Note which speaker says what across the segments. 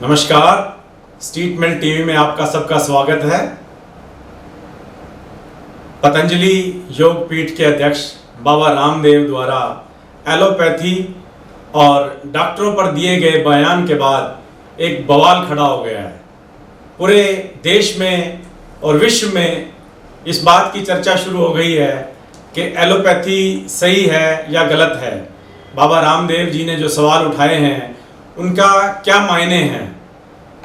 Speaker 1: नमस्कार, street mail TV में आपका सबका स्वागत है। पतंजलि योग पीठ के अध्यक्ष बाबा रामदेव द्वारा एलोपैथी और डॉक्टरों पर दिए गए बयान के बाद एक बवाल खड़ा हो गया है। पूरे देश में और विश्व में इस बात की चर्चा शुरू हो गई है कि एलोपैथी सही है या गलत है। बाबा रामदेव जी ने जो सवाल उठाए हैं उनका क्या मायने हैं?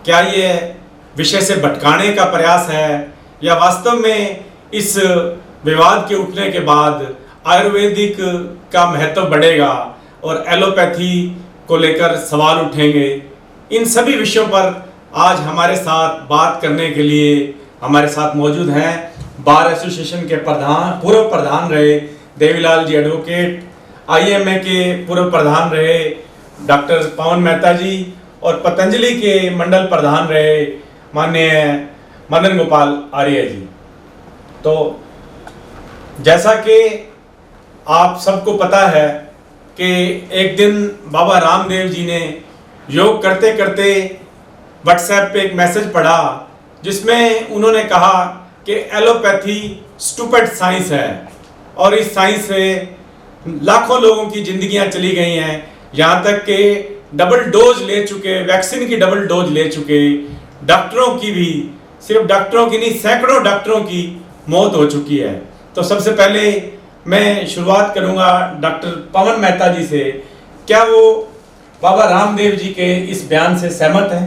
Speaker 1: क्या ये विषय से भटकाने का प्रयास है या वास्तव में इस विवाद के उठने के बाद आयुर्वेदिक का महत्व बढ़ेगा और एलोपैथी को लेकर सवाल उठेंगे? इन सभी विषयों पर आज हमारे साथ बात करने के लिए हमारे साथ मौजूद हैं बार एसोसिएशन के पूर्व प्रधान रहे देवीलाल जी एडवोकेट, IMA के पूर्व प्रधान रहे डॉक्टर पवन मेहता जी और पतंजलि के मंडल प्रधान रहे माननीय मदन गोपाल आर्य जी। तो जैसा कि आप सबको पता है कि एक दिन बाबा रामदेव जी ने योग करते करते व्हाट्सएप पे एक मैसेज पढ़ा जिसमें उन्होंने कहा कि एलोपैथी स्टूपिड साइंस है और इस साइंस से लाखों लोगों की जिंदगियां चली गई हैं, यहाँ तक कि डबल डोज ले चुके, वैक्सीन की डबल डोज ले चुके डॉक्टरों की भी, सिर्फ डॉक्टरों की नहीं सैकड़ों डॉक्टरों की मौत हो चुकी है। तो सबसे पहले मैं शुरुआत करूंगा डॉक्टर पवन मेहता जी से। क्या वो बाबा रामदेव जी के इस बयान से सहमत हैं?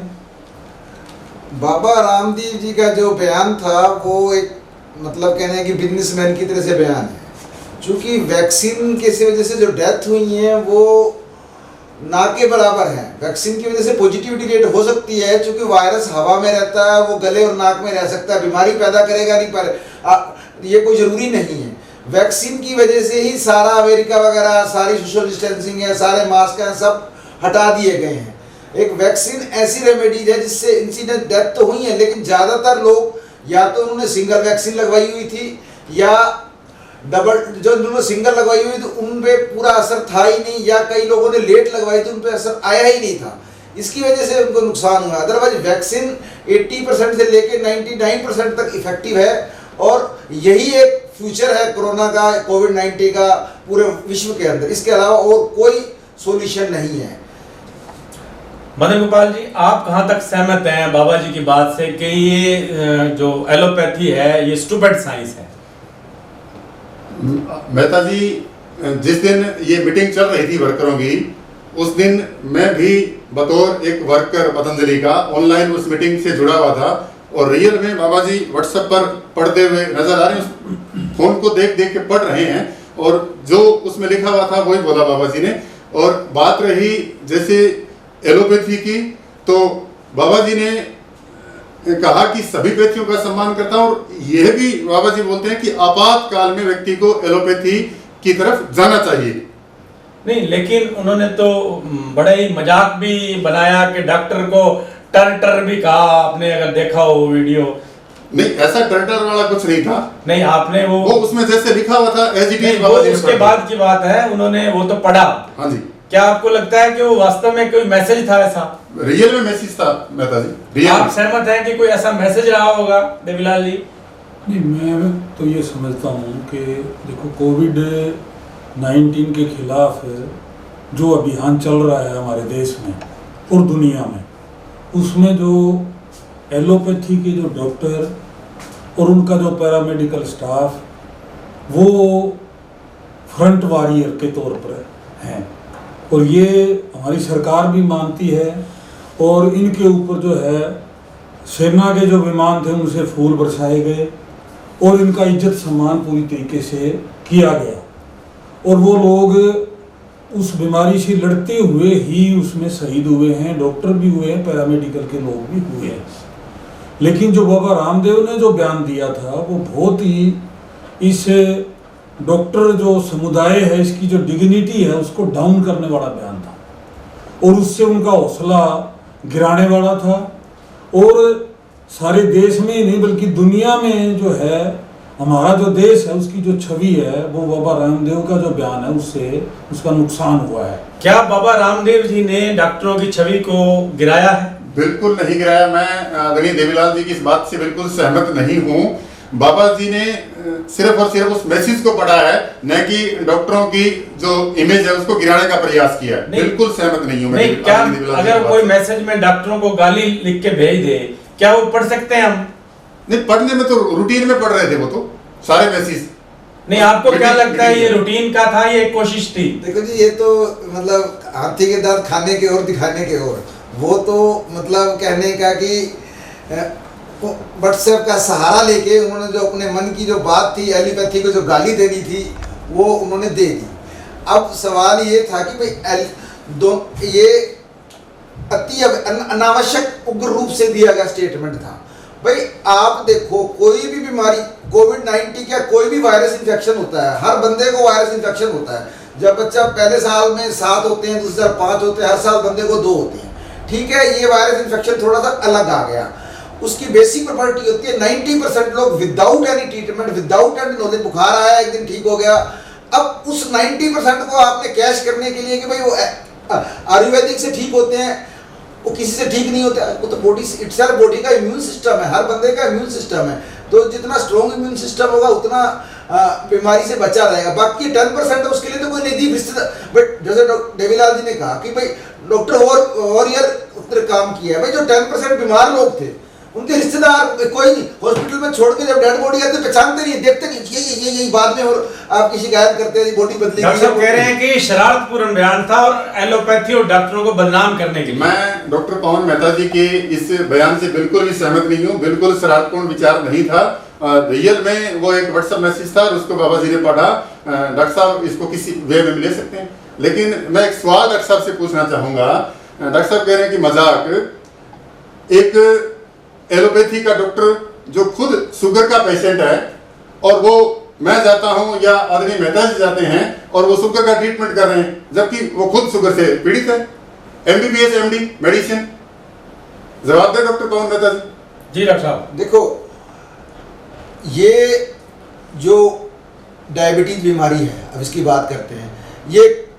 Speaker 2: बाबा रामदेव जी का जो बयान था वो एक मतलब कहने की बिजनेसमैन की तरह से बयान है। चूँकि वैक्सीन के वजह से जो डेथ हुई है वो ना के बराबर है। वैक्सीन की वजह से पॉजिटिविटी रेट हो सकती है, चूँकि वायरस हवा में रहता है, वो गले और नाक में रह सकता है, बीमारी पैदा करेगा नहीं, पर ये कोई ज़रूरी नहीं है। वैक्सीन की वजह से ही सारा अमेरिका वगैरह सारी सोशल डिस्टेंसिंग है, सारे मास्क हैं, सब हटा दिए गए हैं। एक वैक्सीन ऐसी रेमेडीज है जिससे इंसिडेंट डेथ तो हुई है, लेकिन ज़्यादातर लोग या तो उन्होंने सिंगल वैक्सीन लगवाई हुई थी या डबल, जो उन्होंने सिंगल लगवाई हुई तो उन पे पूरा असर था ही नहीं, या कई लोगों ने लेट लगवाई थी उन पे असर आया ही नहीं था। इसकी वजह से उनको नुकसान हुआ। अदरवाइज वैक्सीन 80% से लेके 99% तक इफेक्टिव है और यही एक फ्यूचर है कोरोना का, कोविड-19 का पूरे विश्व के अंदर। इसके अलावा और कोई सोल्यूशन नहीं है।
Speaker 1: मदन गोपाल जी, आप कहाँ तक सहमत हैं बाबा जी की बात से कि ये जो एलोपैथी है ये स्टूपिड साइंस है?
Speaker 3: मेहता जी, जिस दिन ये मीटिंग चल रही थी वर्करों की, उस दिन मैं भी बतौर एक वर्कर पतंजलि का ऑनलाइन उस मीटिंग से जुड़ा हुआ था और रियल में बाबा जी व्हाट्सएप पर पढ़ते हुए नजर आ रहे हैं, फोन को देख देख के पढ़ रहे हैं और जो उसमें लिखा हुआ था वही बोला बाबा जी ने। और बात रही जैसे एलोपैथी की, तो बाबा जी ने कहा कि सभी पैथियों का सम्मान करता हूं और यह भी बाबा जी बोलते हैं कि आपातकाल में व्यक्ति को एलोपैथी की तरफ जाना चाहिए।
Speaker 1: नहीं, लेकिन उन्होंने तो बड़ा ही मजाक भी बनाया कि डॉक्टर को टर भी कहा। आपने अगर देखा हो वीडियो?
Speaker 3: नहीं, ऐसा टर वाला कुछ नहीं था।
Speaker 1: नहीं, आपने वो
Speaker 3: उसमें जैसे लिखा हुआ था एज इट इज।
Speaker 1: उसके बाद की बात है, उन्होंने वो तो पढ़ा।
Speaker 3: हाँ जी।
Speaker 1: क्या आपको लगता है कि वो वास्तव में कोई मैसेज था ऐसा?
Speaker 3: रियल में मैसेज था मेहता जी।
Speaker 1: आप सहमत हैं कि कोई ऐसा मैसेज रहा होगा देवीलाल जी?
Speaker 4: नहीं, मैं तो ये समझता हूँ कि देखो कोविड-19 के खिलाफ जो अभियान चल रहा है हमारे देश में और दुनिया में, उसमें जो एलोपैथी के जो डॉक्टर और उनका जो पैरामेडिकल स्टाफ वो फ्रंट वॉरियर के तौर पर हैं और ये हमारी सरकार भी मानती है और इनके ऊपर जो है सेना के जो विमान थे उनसे फूल बरसाए गए और इनका इज्जत सम्मान पूरी तरीके से किया गया और वो लोग उस बीमारी से लड़ते हुए ही उसमें शहीद हुए हैं, डॉक्टर भी हुए हैं, पैरामेडिकल के लोग भी हुए हैं। लेकिन जो बाबा रामदेव ने जो बयान दिया था वो बहुत ही इस डॉक्टर जो समुदाय है इसकी जो डिग्निटी है उसको डाउन करने वाला बयान था और उससे उनका हौसला गिराने वाला था और सारे देश में ही नहीं बल्कि दुनिया में जो है हमारा जो देश है उसकी जो छवि है वो बाबा रामदेव का जो बयान है उससे उसका नुकसान हुआ है।
Speaker 1: क्या बाबा रामदेव जी ने डॉक्टरों की छवि को गिराया है?
Speaker 3: बिल्कुल नहीं गिराया। मैं आदरणीय देवीलाल जी की इस बात से बिल्कुल सहमत नहीं हूँ। बाबा जी ने सिर्फ और सिर्फ उस मैसेज को पढ़ा है, न कि डॉक्टरों की जो इमेज है उसको गिराने का प्रयास किया है। बिल्कुल सहमत नहीं हूँ।
Speaker 1: नहीं, क्या अगर कोई मैसेज में डॉक्टरों को गाली लिख के भेज दे, क्या वो पढ़ सकते हैं हम?
Speaker 3: नहीं, पढ़ने में तो रूटीन में पढ़ रहे थे वो तो सारे मैसेज।
Speaker 1: नहीं, आपको क्या लगता है ये रूटीन का था, ये कोशिश थी?
Speaker 2: देखो जी, ये तो मतलब हाथी के दांत खाने के और दिखाने के और, वो तो मतलब कहने का कि व्हाट्सएप का सहारा लेके उन्होंने जो अपने मन की जो बात थी, एलोपैथी को जो गाली देनी थी वो उन्होंने दे दी। अब सवाल ये था कि भाई ये अति अनावश्यक उग्र रूप से दिया गया स्टेटमेंट था। भाई आप देखो, कोई भी बीमारी, कोविड-19 क्या कोई भी वायरस इन्फेक्शन होता है, हर बंदे को वायरस इन्फेक्शन होता है। जब बच्चा पहले साल में 7 होते हैं, दूसरे साल 5 होते हैं, हर साल बंदे को 2 होते हैं। ठीक है, ये वायरस इन्फेक्शन थोड़ा सा अलग आ गया। उसकी बेसिक प्रॉपर्टी होती है 90% लोग without any treatment, without any knowledge, बुखार आया एक दिन ठीक हो गया। अब उस 90% को आपने कैश करने के लिए कि भाई वो आयुर्वेदिक से ठीक होते हैं, वो किसी से ठीक नहीं होता। वो तो बॉडी इटसेल्फ, बॉडी का इम्यून सिस्टम है, हर बंदे का इम्यून सिस्टम है। तो जितना स्ट्रॉन्ग इम्यून सिस्टम होगा उतना बीमारी से बचा रहेगा। बाकी 10% है, उसके लिए तो कोई निधि रिश्तेदार। बट जैसे देवीलाल जी ने कहा कि भाई डॉक्टर वॉरियर काम किया है। भाई जो 10% बीमार लोग थे उनके रिश्तेदार कोई नहीं, हॉस्पिटल में छोड़ के जब डेड बॉडी आती है पहचानते नहीं, देखते नहीं, ये बाद में और आपकी शिकायत करते हैं बॉडी बदली।
Speaker 1: डॉक्टर साहब कह रहे हैं कि शरारतपूर्ण बयान था और एलोपैथी और डॉक्टरों को बदनाम करने के लिए।
Speaker 3: मैं डॉक्टर पवन मेहता जी के इस बयान से बिल्कुल भी सहमत नहीं हूँ। बिल्कुल शरारतपूर्ण विचार नहीं था। रियल में वो एक व्हाट्सएप मैसेज था और उसको बाबा जी ने पढ़ा। डॉक्टर साहब इसको किसी वे में ले सकते हैं, लेकिन मैं एक सवाल डॉक्टर साहब से पूछना चाहूंगा। डॉक्टर साहब कह रहे हैं कि मजाक, एक एलोपैथी का डॉक्टर जो खुद शुगर का पेशेंट है और वो, मैं जाता हूं या आदरणीय मेहता जी जाते हैं और वो शुगर का ट्रीटमेंट कर रहे हैं, जबकि वो खुद शुगर से पीड़ित है, MBBS MD मेडिसिन। जवाब दे डॉक्टर पवन मेहता जी।
Speaker 1: जी डॉक्टर साहब,
Speaker 2: देखो, ये जो डायबिटीज बीमारी है, अब इसकी बात करते हैं,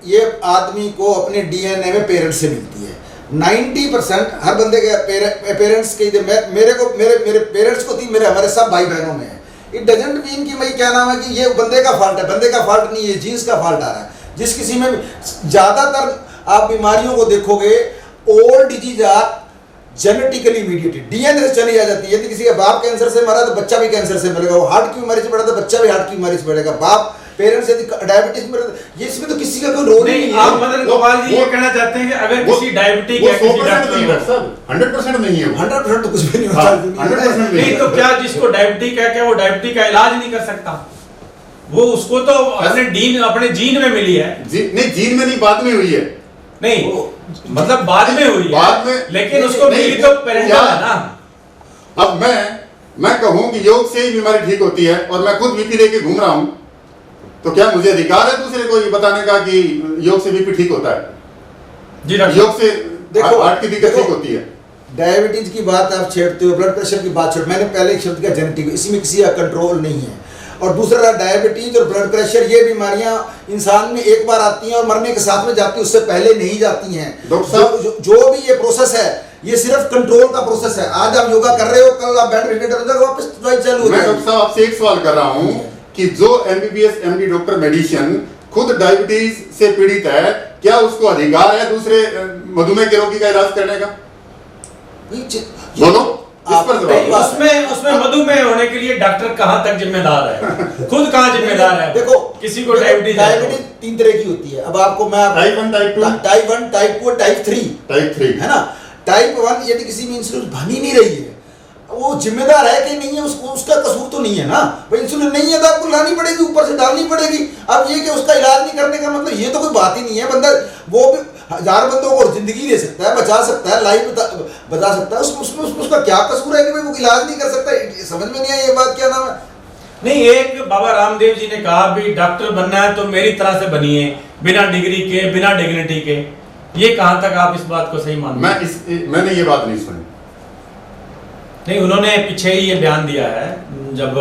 Speaker 2: ये आदमी को अपने DNA में पेरेंट्स से मिलती है। 90% हर बंदे के पेरेंट्स के, मेरे पेरेंट्स को थी, हमारे सब भाई बहनों में है। इट डजंट मीन कि भाई क्या नाम है कि ये बंदे का फॉल्ट है, बंदे का फॉल्ट नहीं है, जीन्स का फॉल्ट आ रहा है। जिस किसी में ज़्यादातर आप बीमारियों को देखोगे, all disease are genetically mediated, DNA से चली आ जाती है। यदि किसी का बाप कैंसर से मरा तो बच्चा भी कैंसर से मरेगा, वो हार्ट की बीमारी से पड़ा तो बच्चा भी हार्ट की बीमारी से पड़ेगा। बाप पेरेंट्स यदि डायबिटीज में, ये इसमें तो किसी का कोई रोल नहीं है।
Speaker 1: आप मदन गोपाल जी ये कहना चाहते हैं कि अगर किसी डायबिटिक या किसी डॉक्टर
Speaker 3: नहीं है, 100% नहीं है,
Speaker 2: 100% तो कुछ भी नहीं होता।
Speaker 3: 100%
Speaker 1: नहीं, तो क्या जिसको डायबिटिक है, क्या वो डायबिटिक का इलाज नहीं कर सकता? वो उसको तो अपने जीन में मिली है।
Speaker 3: नहीं, जीन में नहीं, बाद में हुई है।
Speaker 1: नहीं, मतलब बाद में हुई है,
Speaker 3: बाद में,
Speaker 1: लेकिन उसको मिली तो पेरेंटल है ना।
Speaker 3: अब मैं कहूं कि योग से ही बीमारी ठीक होती है और मैं खुद बीपी लेके घूम रहा हूं, तो क्या मुझे अधिकार है दूसरे को ये बताने का कि योग से बीपी ठीक होता है?
Speaker 1: जी डॉक्टर,
Speaker 3: योग से
Speaker 2: देखो,
Speaker 3: हार्ट की दिक्कत ठीक होती है।
Speaker 2: डायबिटीज की बात आप छेड़ते हो, ब्लड प्रेशर की बात छेड़, मैंने पहले एक शब्द किया जेनेटिक, इसमें किसी का कंट्रोल नहीं है। और दूसरा डायबिटीज और ब्लड प्रेशर, ये बीमारियां इंसान में एक बार आती हैं और मरने के साथ में जाती है, उससे पहले नहीं जाती हैं।
Speaker 3: डॉक्टर साहब,
Speaker 2: जो भी ये प्रोसेस है, ये सिर्फ कंट्रोल का प्रोसेस है। आज आप योगा कर रहे हो, कल आप बेड रिलेटेड हो जाएगा, वापस दवाई चालू हो
Speaker 3: मैं
Speaker 2: जाएगी।
Speaker 3: डॉक्टर साहब आपसे एक सवाल कर रहा हूं कि जो MBBS MD डॉक्टर मेडिसिन खुद डायबिटीज से पीड़ित है, क्या उसको अधिकार है दूसरे मधुमेह के रोगी का इलाज करने का? बोलो, इस पर जवाब।
Speaker 1: उसमें मधुमेह होने के लिए डॉक्टर कहाँ तक जिम्मेदार है? खुद कहाँ जिम्मेदार है?
Speaker 2: देखो,
Speaker 1: किसी को डायबिटीज
Speaker 2: 3 तरह की होती है। अब आपको मैं
Speaker 3: type 1, type 2,
Speaker 2: type 1, type 2, type 3 है ना। टाइप 1 यदि किसी में इंसुलिन बन ही नहीं रही है, वो जिम्मेदार है कि नहीं है, उसका कसूर तो नहीं है ना। भाई इंसुलिन नहीं है तो आपको लानी पड़ेगी, ऊपर से डालनी पड़ेगी। अब ये कि उसका इलाज नहीं करने का मतलब, ये तो कोई बात ही नहीं है। बंदा वो भी 1000 बंदों को जिंदगी दे सकता है, बचा सकता है, लाइफ बचा सकता है, उसका क्या कसूर है कि भाई वो इलाज नहीं कर सकता? समझ में नहीं आई ये बात, क्या नाम है।
Speaker 1: नहीं, एक बाबा रामदेव जी ने कहा भी डॉक्टर बनना है तो मेरी तरह से बनिए, बिना डिग्री के, बिना डिग्निटी के। ये कहां तक आप इस बात को सही मानते हैं?
Speaker 3: मैंने ये बात नहीं सुनी।
Speaker 1: नहीं, उन्होंने पीछे ही ये बयान दिया है, जब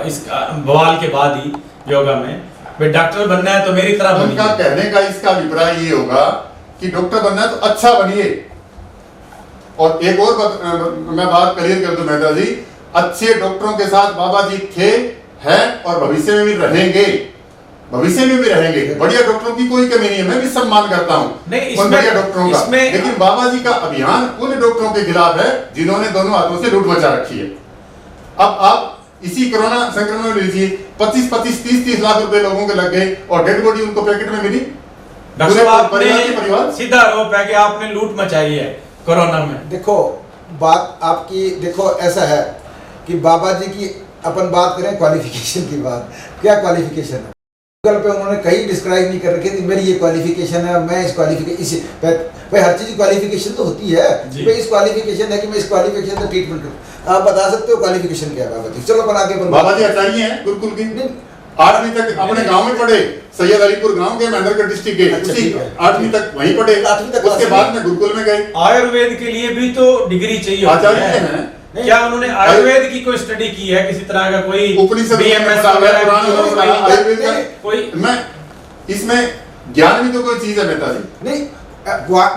Speaker 1: इस बवाल के बाद ही योगा में, भाई डॉक्टर बनना है तो मेरी तरह बनिए।
Speaker 3: उनका कहने का इसका अभिप्राय ये होगा कि डॉक्टर बनना है तो अच्छा बनिए, और एक और मैं बात क्लियर कर दूं मेहता जी, अच्छे डॉक्टरों के साथ बाबा जी थे, हैं और भविष्य में भी रहेंगे, भविष्य में भी रहेंगे। बढ़िया डॉक्टरों की कोई कमी नहीं है, मैं भी सम्मान करता हूँ उन बढ़िया डॉक्टरों का, लेकिन बाबा जी का अभियान उन डॉक्टरों के खिलाफ है जिन्होंने दोनों हाथों से लूट मचा रखी है। अब आप इसी कोरोना संक्रमण में लीजिए, 25-25, 30-30 लाख रुपए लोगों के लग गए और डेड बॉडी उनको पैकेट में मिली।
Speaker 1: परिवार सीधा आरोप है कि आपने लूट मचाई है कोरोना में।
Speaker 2: देखो बात आपकी, देखो ऐसा है कि बाबा जी की अपन बात करें क्वालिफिकेशन की बात, क्या क्वालिफिकेशन है गूगल पे उन्होंने कहीं डिस्क्राइब नहीं कर रखे कि मेरी ये क्वालिफिकेशन है, मैं इस क्वालिफिकेशन भाई हर चीज क्वालिफिकेशन तो होती है, भाई इस क्वालिफिकेशन है कि मैं इस क्वालिफिकेशन से ट्रीटमेंट करूं। आप बता सकते हो क्वालिफिकेशन क्या है बाबा जी? चलो अपन आगे
Speaker 3: बाबा जी आचार्य हैं गुरुकुल की, 8वीं तक अपने गांव में पढ़े, सैयद अलीपुर गांव के महेंद्रगढ़ डिस्ट्रिक्ट के, उसी 8वीं तक वहीं पढ़े, 8वीं तक उसके बाद में गुरुकुल में गए।
Speaker 1: आयुर्वेद के लिए भी तो डिग्री चाहिए,
Speaker 3: आचार्य हैं।
Speaker 1: क्या उन्होंने आयुर्वेद की कोई स्टडी की है, किसी तरह का कोई
Speaker 3: उपनिषद
Speaker 1: बीएमएस
Speaker 3: आयुर्वेद का
Speaker 1: कोई?
Speaker 3: मैं इसमें ज्ञान भी तो कोई चीज है मेहता जी,
Speaker 2: नहीं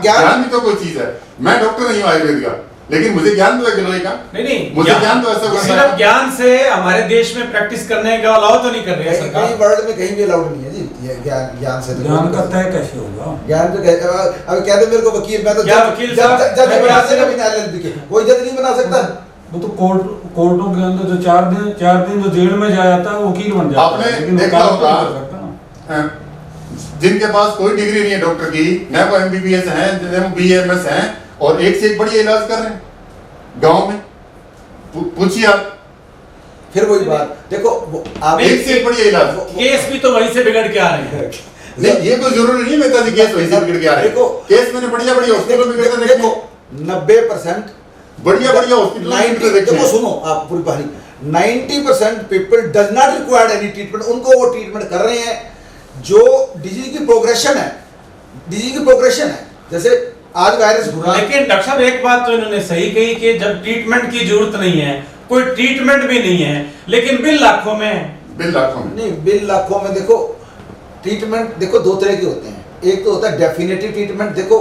Speaker 3: ज्ञान भी तो कोई चीज है। मैं डॉक्टर नहीं हूँ आयुर्वेद का, लेकिन मुझे ज्ञान तो गिलोय का।
Speaker 1: नहीं
Speaker 3: मुझे ज्ञान तो ऐसा
Speaker 1: सिर्फ ज्ञान से हमारे देश में प्रैक्टिस करने का अलाउ तो नहीं कर रही है सरकार।
Speaker 2: कहीं वर्ल्ड में कहीं भी अलाउड नहीं है जी ये ज्ञान से।
Speaker 4: ज्ञान का तय कैसे होगा?
Speaker 2: ज्ञान तो अब कह दे मेरे को वकील, मैं तो
Speaker 1: क्या वकील साहब
Speaker 2: जज बना सकता बिना एलएलबी के, कोई जज नहीं बना सकता।
Speaker 4: वो तो कोर्टों के अंदर जो 4 दिन जो जेल में जाता है वो वकील बन जाता है।
Speaker 3: आपने देखा होगा जिनके पास कोई डिग्री नहीं है डॉक्टर की, न वो एमबीबीएस हैं, न वो बीएमएस हैं, और एक से एक बढ़िया इलाज कर रहे हैं गांव में। पूछिए आप,
Speaker 2: फिर वही बात देखो, आप
Speaker 3: एक से एक बढ़िया इलाज,
Speaker 1: केस भी तो वहीं से बिगड़ के आ रहे हैं।
Speaker 3: नहीं ये कोई जरूरी नहीं मेहता जी केस वहीं से बिगड़ के आ रहे हैं।
Speaker 2: देखो
Speaker 3: केस मैंने बढ़िया बढ़िया हॉस्पिटल में बिगड़ते देखे,
Speaker 2: देखो 90%
Speaker 3: बढ़िया बढ़िया हॉस्पिटल में देखे।
Speaker 2: देखो सुनो आप पूरी कहानी, 90% people does not required any treatment, उनको वो ट्रीटमेंट कर रहे हैं जो डिजीज की प्रोग्रेशन है, डिजीज की प्रोग्रेशन है। जैसे आज वायरस घुरा,
Speaker 1: लेकिन डॉक्टर साहब एक बात तो इन्होंने सही कही कि जब ट्रीटमेंट की जरूरत नहीं है, कोई ट्रीटमेंट भी नहीं है, लेकिन बिल लाखों में,
Speaker 3: बिल लाखों में
Speaker 2: नहीं बिल लाखों में। देखो ट्रीटमेंट देखो दो तरह के होते हैं, एक तो होता है डेफिनेटिव ट्रीटमेंट। देखो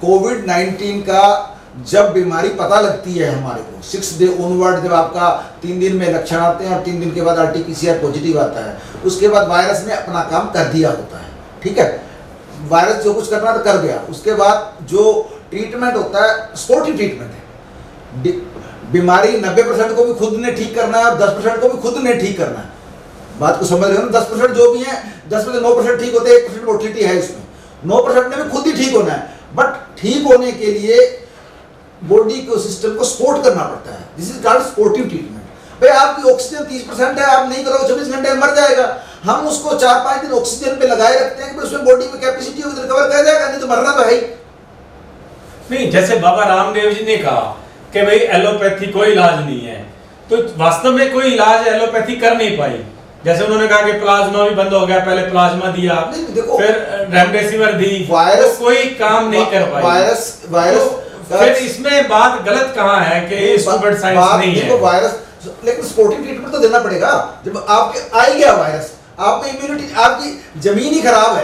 Speaker 2: कोविड-19 का जब बीमारी पता लगती है हमारे को 6 डे ऑनवर्ड, जब आपका 3 दिन में लक्षण आते हैं और 3 दिन के बाद आरटीपीसीआर पॉजिटिव आता है, उसके बाद वायरस ने अपना काम कर दिया होता है, ठीक है, वायरस जो कुछ करना था कर गया। उसके बाद जो ट्रीटमेंट होता है सपोर्टिव ट्रीटमेंट है। बीमारी 90% को भी खुद ने ठीक करना है और 10% को भी खुद ने ठीक करना है। बात को समझ रहे हो ना? 10% जो भी है, 10% 9% ठीक होते हैं, 1% मोर्टिलिटी है इसमें, 9% ने भी खुद ही ठीक होना है। बट ठीक होने के लिए बॉडी को सिस्टम को सपोर्ट करना पड़ता है, this is called supportive treatment. भाई आपकी ऑक्सीजन 30% है, आप नहीं करोगे 24 घंटे में मर जाएगा, हम उसको 4-5 दिन ऑक्सीजन पे लगाए रखते हैं कि उसमें बॉडी में कैपेसिटी होगी रिकवर कर जाएगा, नहीं तो मरना तो है ही
Speaker 1: नहीं। जैसे बाबा रामदेव जी ने कहा कि भाई एलोपैथी कोई इलाज नहीं है, तो वास्तव में कोई इलाज एलोपैथी कर नहीं पाई। जैसे उन्होंने कहा कि प्लाज्मा भी बंद हो गया, पहले प्लाज्मा दिया, फिर रेमडेसिविर दी, वायरस तो कोई काम नहीं कर पाई।
Speaker 2: वायरस
Speaker 1: तो फिर इसमें बात गलत कहाँ है कि स्टूडेंट साइंस नहीं है?
Speaker 2: वायरस, लेकिन सपोर्टिव ट्रीटमेंट तो देना पड़ेगा। जब आपके आ गया वायरस, आप में इम्यूनिटी, आपकी जमीन ही खराब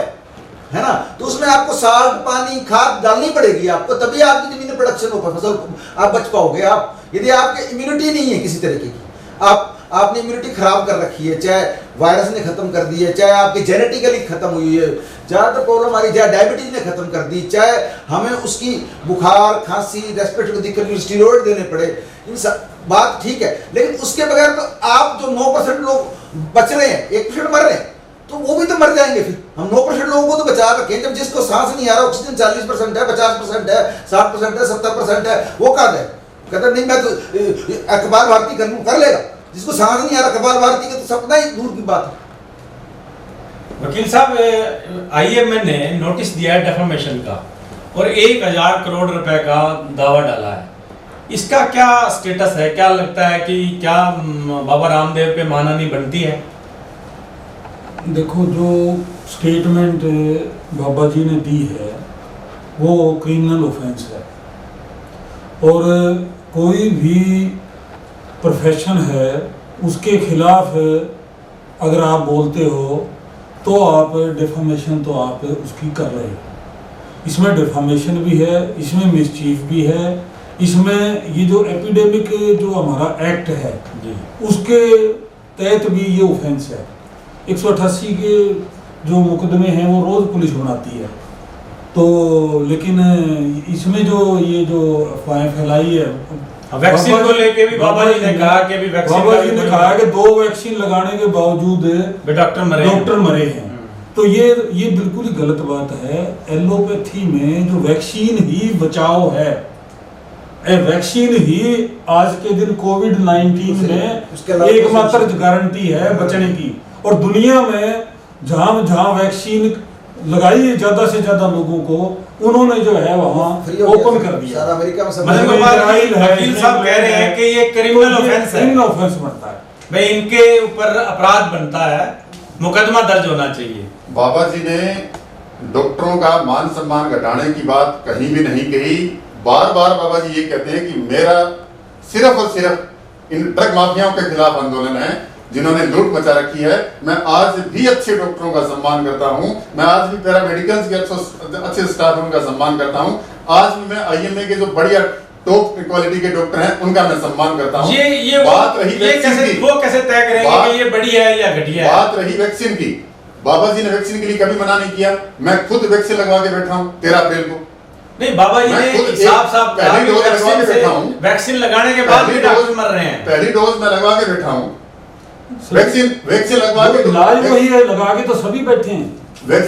Speaker 2: है ना, तो उसमें आपको साग पानी खाद डालनी पड़ेगी आपको, तभी आपकी जमीन में प्रोडक्शन हो, फसल आप बच पाओगे। आप यदि आपकी इम्यूनिटी नहीं है किसी तरीके की, आपने इम्यूनिटी खराब कर रखी है, चाहे वायरस ने खत्म कर दी है, चाहे आपकी जेनेटिकली खत्म हुई है, ज़्यादातर प्रॉब्लम आ रही, चाहे डायबिटीज ने खत्म कर दी, चाहे हमें उसकी बुखार खांसी रेस्पिरेटरी को दिक्कत, स्टीरॉइड देने पड़े, इन सब बात ठीक है, लेकिन उसके बगैर तो आप जो 9% लोग बच रहे हैं, 1% मर रहे हैं, तो वो भी तो मर जाएंगे। फिर हम 9% लोगों को तो बचा रखें, जब जिसको सांस नहीं आ रहा, ऑक्सीजन 40% है, 50% है, 60% है, 70% है, वो कहाँ गए? कहता नहीं मैं तो अखबार भारती कर लेगा, जिसको सांस नहीं आ रहा कपाल भारती का तो सपना ही दूर की बात है।
Speaker 1: वकील साहब आईएमए ने नोटिस दिया है डेफामेशन का और 1000 करोड़ रुपए का दावा डाला है, इसका क्या स्टेटस है? क्या लगता है कि क्या बाबा रामदेव पे मानहानि बनती है?
Speaker 4: देखो जो स्टेटमेंट बाबा जी ने दी है वो क्रिमिनल ऑफेंस है, और कोई भी प्रोफेशन है उसके खिलाफ अगर आप बोलते हो तो आप डिफामेशन तो आप उसकी कर रहे हो। इसमें डिफामेशन भी है, इसमें मिसचीफ भी है, इसमें ये जो एपिडेमिक जो हमारा एक्ट है
Speaker 1: जी
Speaker 4: उसके तहत भी ये ऑफेंस है। 188 के जो मुकदमे हैं वो रोज पुलिस बनाती है, तो लेकिन इसमें जो ये जो अफवाहें फैलाई है
Speaker 1: वैक्सीन को लेके भी बाबा जी ने कहा कि भी वैक्सीन
Speaker 4: बाबा जी ने कहा कि 2 वैक्सीन लगाने के बावजूद डॉक्टर मरे हैं। तो ये बिल्कुल ही गलत बात है। एलोपैथी में जो वैक्सीन ही बचाव है, वैक्सीन ही आज के दिन कोविड-19 में एकमात्र गारंटी है बचने की। और दुनिया में जहां वैक्सीन लगाई है ज्यादा से ज्यादा लोगों को, उन्होंने जो है वहां ओपन कर दिया।
Speaker 2: सारा अमेरिका में
Speaker 1: वकील साहब कह रहे हैं कि ये क्रिमिनल ऑफेंस है,
Speaker 4: क्रिमिनल ऑफेंस बनता है
Speaker 1: भाई, इनके ऊपर अपराध बनता है, मुकदमा दर्ज होना चाहिए।
Speaker 3: बाबा जी ने डॉक्टरों का मान सम्मान घटाने की बात कहीं भी नहीं कही। बार बार बाबा जी ये कहते हैं कि मेरा सिर्फ और सिर्फ इन ड्रग माफियाओं के खिलाफ आंदोलन है जिन्होंने लूट मचा रखी है। मैं आज भी अच्छे डॉक्टरों का सम्मान करता हूं, मैं आज भी पैरामेडिकल्स के अच्छे स्टाफ उनका सम्मान करता हूं, आज भी मैं IMA के जो बढ़िया टॉप क्वालिटी के डॉक्टर हैं उनका मैं सम्मान करता हूं।
Speaker 1: ये
Speaker 3: बात रही वैक्सीन की,
Speaker 1: वो कैसे तय करेंगे कि ये बढ़िया है या घटिया है?
Speaker 3: बात रही वैक्सीन की, बाबा जी ने वैक्सीन के लिए कभी मना नहीं किया। मैं खुद वैक्सीन लगवा के बैठा हूं 13 अप्रैल को।
Speaker 1: नहीं, बाबा जी ने साफ
Speaker 3: पहली डोज लगवा के बैठा हूं,
Speaker 1: वैक्सीन लगाने के बाद भी डॉक्टर मर रहे हैं।
Speaker 3: पहली डोज मैं लगवा के बैठा हूं, वैक्सीन लगवा के,
Speaker 4: इलाज वही है, लगा के तो सभी बैठे हैं।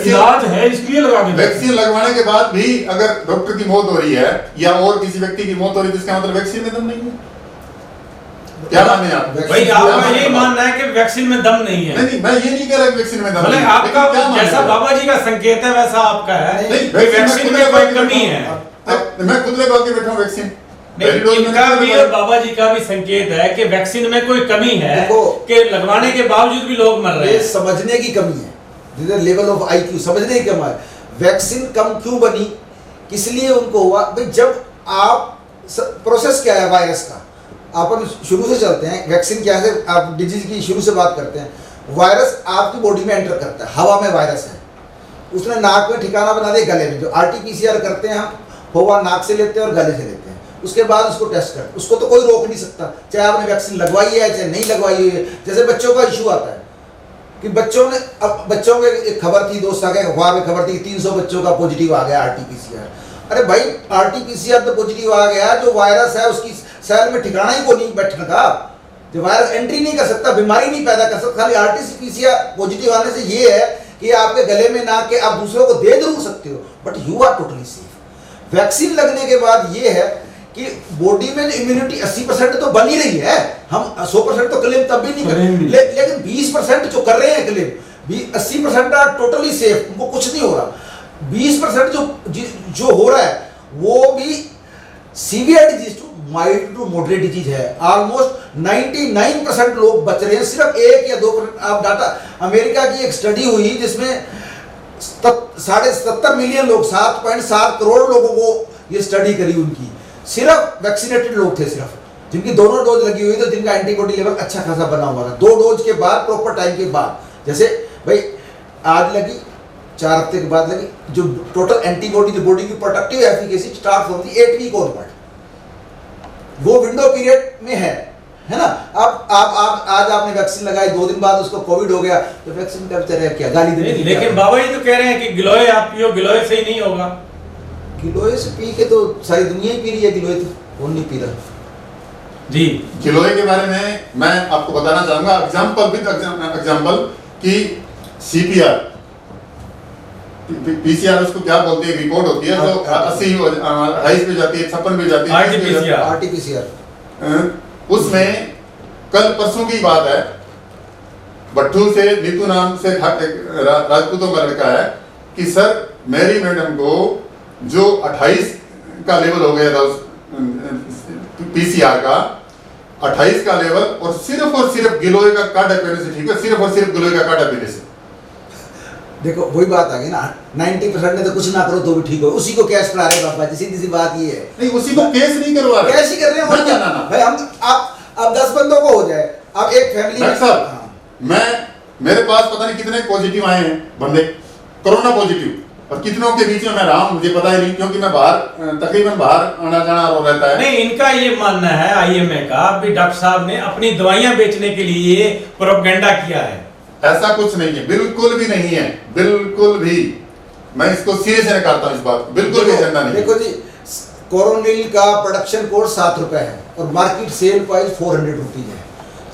Speaker 4: इलाज है इसलिए लगा के।
Speaker 3: वैक्सीन लगवाने के बाद भी अगर डॉक्टर की मौत हो रही है या और किसी व्यक्ति की मौत हो रही है, इसका मतलब वैक्सीन में दम नहीं है। क्या माने आप?
Speaker 1: भाई आपका यही मानना है कि वैक्सीन में दम नहीं है?
Speaker 3: नहीं, मैं ये नहीं कह रहा कि वैक्सीन में दम नहीं है।
Speaker 1: आपका जैसा बाबा जी का संकेत है वैसा आपका है, वैक्सीन में कोई कमी है।
Speaker 3: मैं खुद लगवा के बैठा हूं वैक्सीन।
Speaker 1: इनका भी और बाबा जी का भी संकेत है कि वैक्सीन में कोई कमी है कि लगवाने के बावजूद भी लोग मर रहे हैं।
Speaker 2: समझने की कमी है, लेवल ऑफ IQ समझने की कमी है। वैक्सीन कम क्यों बनी, किस लिए उनको हुआ? भाई जब आप प्रोसेस क्या है वायरस का, अपन शुरू से चलते हैं। वैक्सीन क्या है, आप डिजीज की शुरू से बात करते हैं। वायरस आपकी बॉडी में एंटर करता है, हवा में वायरस है, उसने नाक में ठिकाना बना दिया, गले में। जो RT-PCR करते हैं हम, हवा नाक से लेते हैं और गले से लेते हैं, उसके बाद उसको टेस्ट करते हैं। उसको तो कोई रोक नहीं सकता, चाहे आपने वैक्सीन लगवाई है चाहे नहीं लगवाई है। जैसे बच्चों का इशू आता है कि बच्चों ने, अब बच्चों में एक खबर थी, 2 साल अखबार में खबर थी 300 बच्चों का पॉजिटिव आ गया RT-PCR। अरे भाई RT-PCR तो पॉजिटिव आ गया, जो वायरस है उसकी सेल में ठिकाना ही को नहीं बैठने का, जो वायरस एंट्री नहीं कर सकता, बीमारी नहीं पैदा कर सकता। खाली RT-PCR पॉजिटिव आने से ये है कि आपके गले में नाक के आप दूसरों को दे जरूर सकते हो, but you are totally safe. Vaccine लगने के बाद ये है कि बॉडी में इम्यूनिटी 80% तो बन ही रही है। हम 100% तो क्लेम तब भी नहीं कर रहे, लेकिन 20% जो कर रहे हैं क्लेम, 80% आर टोटली सेफ, उनको कुछ नहीं हो रहा। 20% जो हो रहा है वो भी severe disease to mild to moderate disease है। ऑलमोस्ट 99% लोग बच रहे हैं, सिर्फ 1 या 2%। आप डाटा, अमेरिका की एक स्टडी हुई जिसमें 70 मिलियन लोग, 7.7 करोड़ लोगों को ये स्टडी करी उनकी, सिर्फ वैक्सीनेटेड लोग थे, सिर्फ जिनकी दोनों डोज लगी हुई, तो जिनका एंटीबॉडी लेवल अच्छा खासा बना हुआ था 2 डोज के बाद, प्रॉपर टाइम के बाद। जैसे भाई आज लगी, 4 हफ्ते के बाद लगी, जो टोटल एंटीबॉडी, जो बॉडी की protective efficacy start from the 8 week onward, वो विंडो पीरियड में है ना। अब आप आज आपने वैक्सीन लगाई, 2 दिन बाद उसको कोविड हो गया, तो वैक्सीन का बेचारा क्या गाली देने।
Speaker 1: लेकिन बाबा जी तो कह रहे हैं कि गिलोय आप पियो, गिलोय से ही नहीं होगा।
Speaker 2: गिलोय से पी के तो सारी दुनिया ही पी रही है, गिलोय तो कौन नहीं पी रहा
Speaker 1: जी।
Speaker 3: गिलोय के बारे में मैं आपको बताना चाहूंगा एग्जांपल कि CPR PCR उसको क्या बोलते हैं, रिपोर्ट होती है जो 80 28 पे जाती है, 56 पे जाती है,
Speaker 2: RT-PCR।
Speaker 3: उसमें कल परसों की बात है, भट्टू से नीतू नाम से राजपूतों का लड़का है कि सर मेरी मैडम को जो 28 का लेवल हो गया था उस PCR का, 28 का लेवल, और सिर्फ गिलोय का काढ़ा पीने से ठीक है, सिर्फ और सिर्फ गिलोय का काढ़ा पीने से।
Speaker 2: देखो वही बात आ गई ना, 90% ने तो कुछ ना करो तो भी ठीक हो, उसी को कैश करा रहे बाबा जी, सीधी सी बात ये है।
Speaker 3: नहीं, उसी को केस नहीं करवा रहे,
Speaker 2: कैश ही कर रहे हैं। और क्या भाई, हम आप 10 बंदों को हो जाए, अब एक फैमिली में
Speaker 3: साहब, मेरे पास पता नहीं कितने पॉजिटिव आए हैं बंदे, कोरोना पॉजिटिव। और कितनों के बीच में मैं रहा हूं मुझे पता ही नहीं, क्योंकि मैं बाहर तकरीबन बाहर आना जाना रहता है।
Speaker 1: नहीं, इनका ये मानना है आईएमए का भी डॉक्टर साहब ने अपनी दवाइयां बेचने के लिए प्रोपेगेंडा किया है।
Speaker 3: ऐसा कुछ नहीं है, बिल्कुल भी नहीं है, बिल्कुल भी। मैं इसको सिरे से नकारता हूं, इस बात को बिल्कुल भी एजेंडा नहीं है।
Speaker 2: देखो जी, कोरोनिल का प्रोडक्शन कोस्ट 7 रुपए है और मार्केट सेल प्राइस 400 रुपीज है।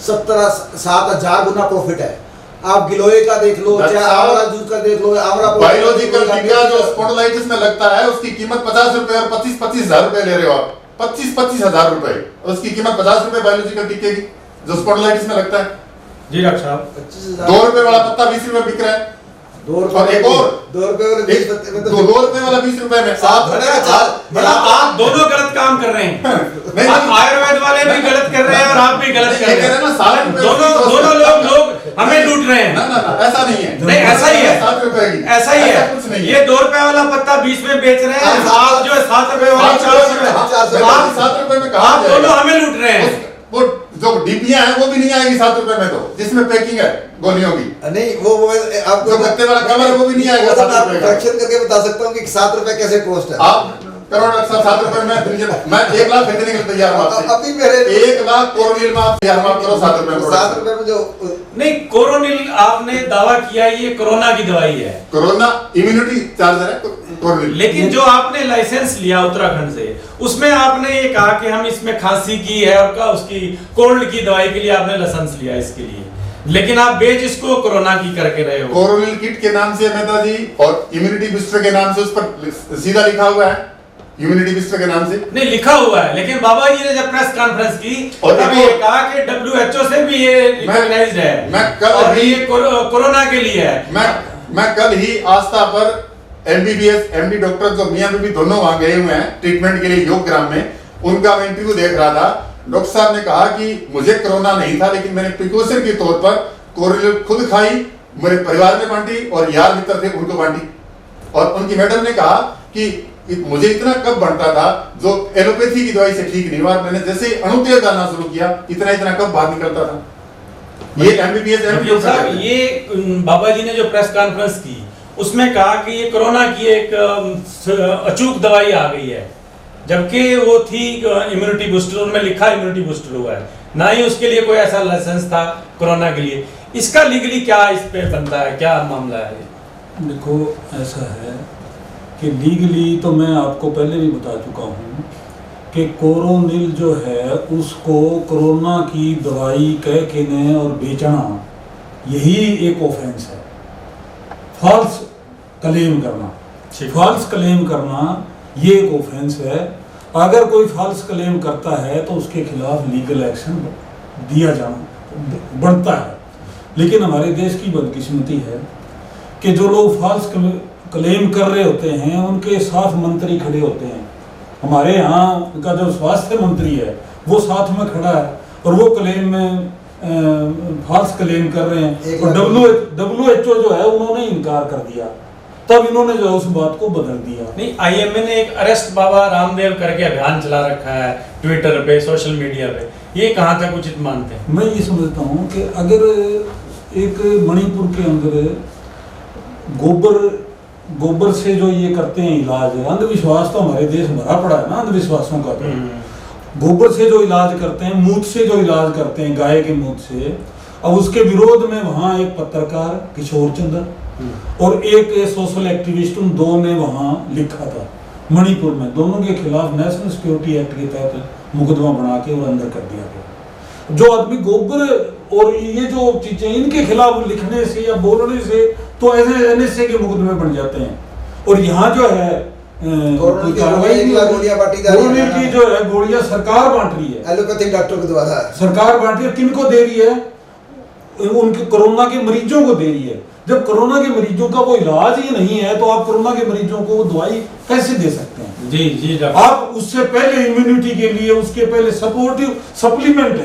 Speaker 2: 7,000 गुना प्रॉफिट है। आप गिलोय का देख लो, चाहे आवरा जूस का देख लो, आवरा
Speaker 3: बायोलॉजिकल टीका जो स्पॉन्डिलाइटिस में लगता है उसकी कीमत 50 रुपए और 25 हजार रुपए ले रहे हो आप। 25 हजार रुपए और उसकी कीमत 50 रुपए बायोलॉजिकल टीके की जो स्पॉन्डिलाइटिस में लगता है।
Speaker 1: जी डॉक्टर साहब,
Speaker 2: 25,000
Speaker 3: 2 रुपए वाला पत्ता 20 रुपए बिक रहा है।
Speaker 2: 2 रुपए
Speaker 3: और एक और
Speaker 2: 2 रुपए वाले 20 पत्ते में तो
Speaker 3: 2 रुपए वाला 20 रुपए में
Speaker 1: आप दोनों गलत काम कर रहे हैं।
Speaker 3: नहीं,
Speaker 1: आप आयुर्वेद वाले भी गलत कर रहे हैं और आप भी गलत कर रहे हैं।
Speaker 3: ना 7 रुपए
Speaker 1: दोनों लोग हमें लूट रहे हैं।
Speaker 3: ना ऐसा नहीं है।
Speaker 1: नहीं, ऐसा ही है।
Speaker 3: 7 रुपए की
Speaker 1: ऐसा ही है।
Speaker 3: कुछ नहीं
Speaker 1: ये 2 रुपए वाला पत्ता 20 में बेच रहे हैं, आप जो है 7 रुपए वाला 4 रुपए। आप
Speaker 3: 7 रुपए में कहा
Speaker 1: आप दोनों हमें लूट रहे हैं।
Speaker 3: वो जो डीपियां हैं वो भी नहीं आएगी 7 रुपए में, तो जिसमें पैकिंग है गोलियों की।
Speaker 2: नहीं, वो आपको
Speaker 3: जो गत्ते वाला कवर है वो भी नहीं आएगा 7 रुपए का।
Speaker 2: फ्रैक्शन करके बता सकता हूँ कि 7 रुपए कैसे कॉस्ट है।
Speaker 3: आप करो डॉक्टर साहब 7 रुपए में मैं 1 लाख खरीदने के लिए तैयार हूं आपसे।
Speaker 2: अभी मेरे
Speaker 3: 1 लाख कोरोनिल में आप तैयार करो 7 रुपए में।
Speaker 2: 7 रुपए में जो
Speaker 1: नहीं, कोरोनिल आपने दावा किया ये कोरोना की दवाई है,
Speaker 3: कोरोना इम्यूनिटी चार्जर है कोरोनिल।
Speaker 1: लेकिन जो आपने लाइसेंस लिया उत्तराखंड से उसमें आपने ये कहा कि हम इसमें खांसी की है और उसकी कोल्ड की दवाई के लिए आपने लाइसेंस लिया इसके लिए, लेकिन आप बेच इसको कोरोना की करके रहे हो।
Speaker 3: कोरोनिल किट के नाम से मेहता जी और इम्यूनिटी बूस्टर के नाम से उस पर सीधा लिखा हुआ है इम्यूनिटी बूस्टर के नाम से।
Speaker 1: नहीं लिखा हुआ है, लेकिन बाबा जी ने जब प्रेस कॉन्फ्रेंस की
Speaker 3: और
Speaker 1: तब ये कहा कि WHO से भी ये रिकॉग्नाइज्ड है।
Speaker 3: मैं कल
Speaker 1: और
Speaker 3: ही
Speaker 1: ये कोरोना के लिए है।
Speaker 3: मैं कल ही आस्था पर MBBS MD डॉक्टर जो मियां बीबी दोनों वहां गए हुए हैं ट्रीटमेंट के लिए योग ग्राम में, उनका मैं इंटरव्यू देख रहा था। डॉक्टर साहब ने कहा कि मुझे कोरोना नहीं था, लेकिन मैंने प्रिकॉशन के तौर पर कोरोनिल खुद खाई, मेरे परिवार में बांटी और यार मित्र थे उनको बांटी। और उनकी मैडम ने कहा कि मुझे इतना कब बढ़ता था जो एलोपैथी की दवाई से ठीक नहीं हुआ, मैंने जैसे अणुतेल डालना शुरू किया इतना कब बाहर निकलता था। ये MBBS MD
Speaker 1: साहब, ये बाबा जी ने जो प्रेस कॉन्फ्रेंस की उसमें कहा कि ये कोरोना की एक अचूक दवाई आ गई है, जबकि वो थी इम्यूनिटी बूस्टर, उनमें लिखा इम्यूनिटी बूस्टर हुआ है, ना ही उसके लिए कोई ऐसा लाइसेंस था कोरोना के लिए। इसका लीगली क्या इस पे बनता है, क्या मामला है?
Speaker 4: देखो ऐसा है कि लीगली तो मैं आपको पहले भी बता चुका हूँ कि कोरोनिल जो है उसको कोरोना की दवाई कह के ने और बेचना यही एक ऑफेंस है। फॉल्स क्लेम करना, फॉल्स क्लेम करना ये एक ऑफेंस है। अगर कोई फॉल्स क्लेम करता है तो उसके खिलाफ लीगल एक्शन दिया जाना बनता है। लेकिन हमारे देश की बदकिस्मती है कि जो लोग फॉल्स क्लेम कर रहे होते हैं उनके साथ मंत्री खड़े होते हैं। हमारे यहाँ का जो स्वास्थ्य मंत्री है वो साथ में खड़ा है और वो क्लेम में फॉल्स क्लेम कर रहे हैं। और WHO जो है उन्होंने इनकार कर दिया, तब इन्होंने जो उस बात को बदल दिया।
Speaker 1: नहीं, IMA ने एक अरेस्ट बाबा रामदेव करके अभियान चला रखा है ट्विटर पे, सोशल मीडिया पे, ये कहाँ तक उचित मानते हैं?
Speaker 4: मैं ये समझता हूँ कि अगर एक मणिपुर के अंदर गोबर से जो ये करते हैं इलाज, अंधविश्वास तो हमारे देश भरा पड़ा है ना अंधविश्वासों का। गोबर से जो इलाज करते हैं, मूत से जो इलाज करते हैं, गाय के मूत से, अब उसके विरोध में वहाँ एक पत्रकार किशोर चंद्र और एक सोशल एक्टिविस्ट, उन दो ने वहाँ लिखा था मणिपुर में, दोनों के खिलाफ नेशनल सिक्योरिटी एक्ट के तहत मुकदमा बना के और अंदर कर दिया गया। जो आदमी गोबर और ये जो चीजें इनके खिलाफ लिखने से या बोलने से तो ऐसे NSA के मुकदमे बन जाते हैं। और यहाँ जो है
Speaker 2: कोरोनिल
Speaker 4: की जो है गोलियां सरकार बांट रही है,
Speaker 2: एलोपैथिक डॉक्टर के द्वारा
Speaker 4: सरकार बांट रही है। किनको दे रही है? उनके कोरोना के मरीजों को दे रही है। जब कोरोना के मरीजों का वो इलाज ही नहीं है तो आप कोरोना के मरीजों को वो दवाई कैसे दे सकते हैं?
Speaker 1: जी
Speaker 4: आप उससे पहले इम्यूनिटी के लिए उसके पहले सपोर्टिव सप्लीमेंट है,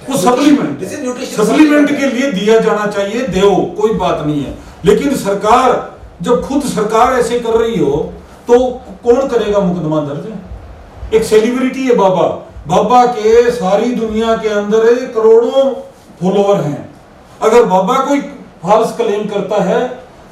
Speaker 4: वो सप्लीमेंट के लिए दिया जाना चाहिए, दो कोई बात नहीं है। लेकिन सरकार जब खुद सरकार ऐसे कर रही हो तो कौन करेगा मुकदमा दर्ज? एक सेलिब्रिटी है बाबा के सारी दुनिया के अंदर करोड़ों फॉलोअर हैं। अगर बाबा कोई फॉल्स क्लेम करता है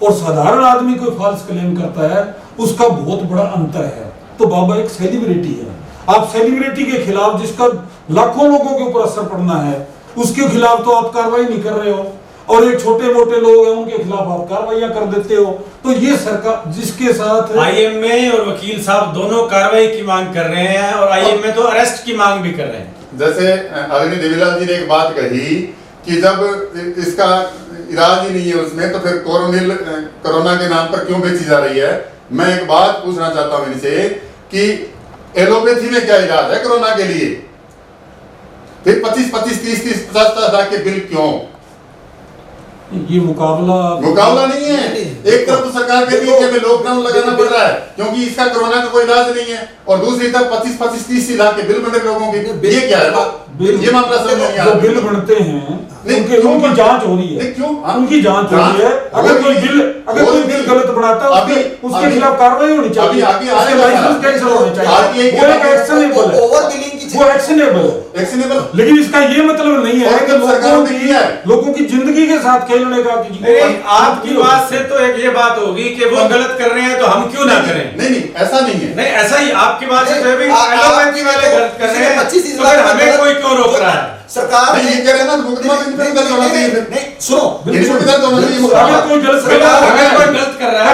Speaker 4: और साधारण आदमी कोई फॉल्स क्लेम करता है, उसका बहुत बड़ा अंतर है। तो बाबा एक सेलिब्रिटी है, आप सेलिब्रिटी के खिलाफ जिसका लाखों लोगों के ऊपर असर पड़ना है, उसके खिलाफ तो आप कार्रवाई नहीं कर रहे हो, और एक छोटे मोटे लोग हैं उनके खिलाफ आप कार्रवाइयां कर देते हो। तो ये सरकार जिसके साथ
Speaker 1: आईएमए और वकील साहब दोनों कार्रवाई की मांग कर रहे हैं, और आईएमए तो अरेस्ट की मांग भी कर रहे हैं।
Speaker 3: जैसे आदरणीय देवीलाल जी ने एक बात कही कि जब इसका इलाज ही नहीं है उसमें, तो फिर कोरोना के नाम पर क्यों बेची जा रही है। मैं एक बात पूछना चाहता हूं इनसे कि एलोपैथी में क्या इलाज है कोरोना के लिए, फिर 25-25, 30-30, 50-50 लाख के बिल क्यों?
Speaker 4: ये मुकाबला
Speaker 3: नहीं है। एक तरफ तो सरकार कहती है कि हमें लॉकडाउन लगाना पड़ रहा है क्योंकि इसका कोरोना का कोई इलाज नहीं है, और दूसरी तरफ 25-25, 30 लाख के बिल बन रहे लोगों के। ये क्या है? ये मामला समझ नहीं आ रहा।
Speaker 4: बिल बनते हैं, उनकी जांच हो रही है,
Speaker 3: क्यों
Speaker 4: उनकी जांच हो रही है। अगर कोई बिल गलत बनाता है उसके खिलाफ कार्रवाई होनी चाहिए, लाइसेंस कैंसिल होने चाहिए, वो एक एक्शनेबल है, वो एक्शनेबल। लेकिन इसका ये मतलब नहीं है कि लोगों की जिंदगी के साथ खेलने का।
Speaker 1: आपकी बात से तो एक ये बात होगी कि वो गलत कर रहे हैं तो हम क्यों ना करें।
Speaker 3: नहीं, ऐसा नहीं है।
Speaker 1: नहीं, ऐसा ही आपकी बात से तो भी एलोपैथी वाले गलत कर रहे हैं, तो फिर हमें कोई क्यों रोक रहा है?
Speaker 2: सरकार
Speaker 3: नहीं, ये कह रहे हैं ना मुकदमा इन पे दर्ज होना चाहिए।
Speaker 2: नहीं, सुनो,
Speaker 3: इन पे दर्ज होना चाहिए मुकदमा।
Speaker 4: अगर कोई गलत कर रहा है,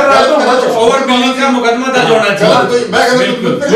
Speaker 1: ओवर बिलिंग का मुकदमा दर्ज होना चाहिए।
Speaker 3: मैं गलत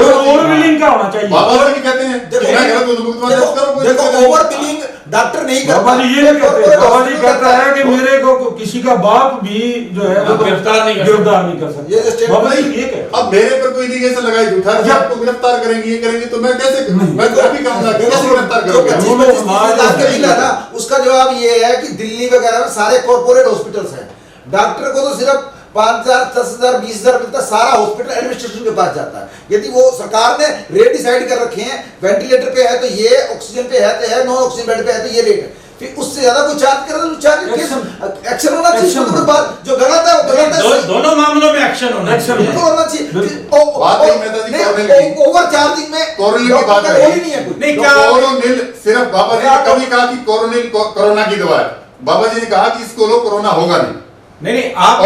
Speaker 4: ओवर बिलिंग का होना चाहिए।
Speaker 3: बाबा जी कहते हैं मैं गलत हूं तो मुकदमा दर्ज करो।
Speaker 2: देखो ओवर बिलिंग डॉक्टर नहीं करता।
Speaker 4: बाबा जी ये नहीं कहते, बाबा जी कहता है कि मेरे को किसी का बाप भी जो है वो
Speaker 1: गिरफ्तार नहीं कर
Speaker 2: सकता।
Speaker 4: बाबा जी ये कह,
Speaker 3: अब मेरे पर कोई एलिगेशन लगाई झूठा है, आपको गिरफ्तार करेंगे, ये करेंगे, तो मैं कैसे, मैं तो अभी कहूंगा कैसे गिरफ्तार करोगे?
Speaker 2: 25 लाख के बिल है ना, उसका जवाब ये है कि दिल्ली वगैरह में सारे कॉर्पोरेट हॉस्पिटल्स हैं, डॉक्टर को तो सिर्फ 5,000, 10,000, 20,000 मिलता, सारा हॉस्पिटल एडमिनिस्ट्रेशन के पास जाता है। यदि वो सरकार ने रेट डिसाइड कर रखे हैं, वेंटिलेटर पे है तो ये, ऑक्सीजन पे है तो है, नॉन ऑक्सीजन बेड पे है तो ये रेट है, फिर उससे ज्यादा कोई चार्ज करे तो चार्ज एक्शन होना चाहिए। तो बात जो गलत है वो गलत है,
Speaker 1: दोनों मामलों में एक्शन होना चाहिए।
Speaker 2: होना चाहिए।
Speaker 3: कोरोनिल
Speaker 2: ओवर चार्जिंग में
Speaker 3: कोरोनिल की बात
Speaker 2: नहीं है कुछ।
Speaker 1: नहीं, क्या
Speaker 3: कोरोनिल सिर्फ बाबा जी ने कभी कहा कि कोरोनिल कोरोना की दवा है, बाबा जी ने कहा कि इसको लो कोरोना होगा नहीं।
Speaker 1: नहीं, आप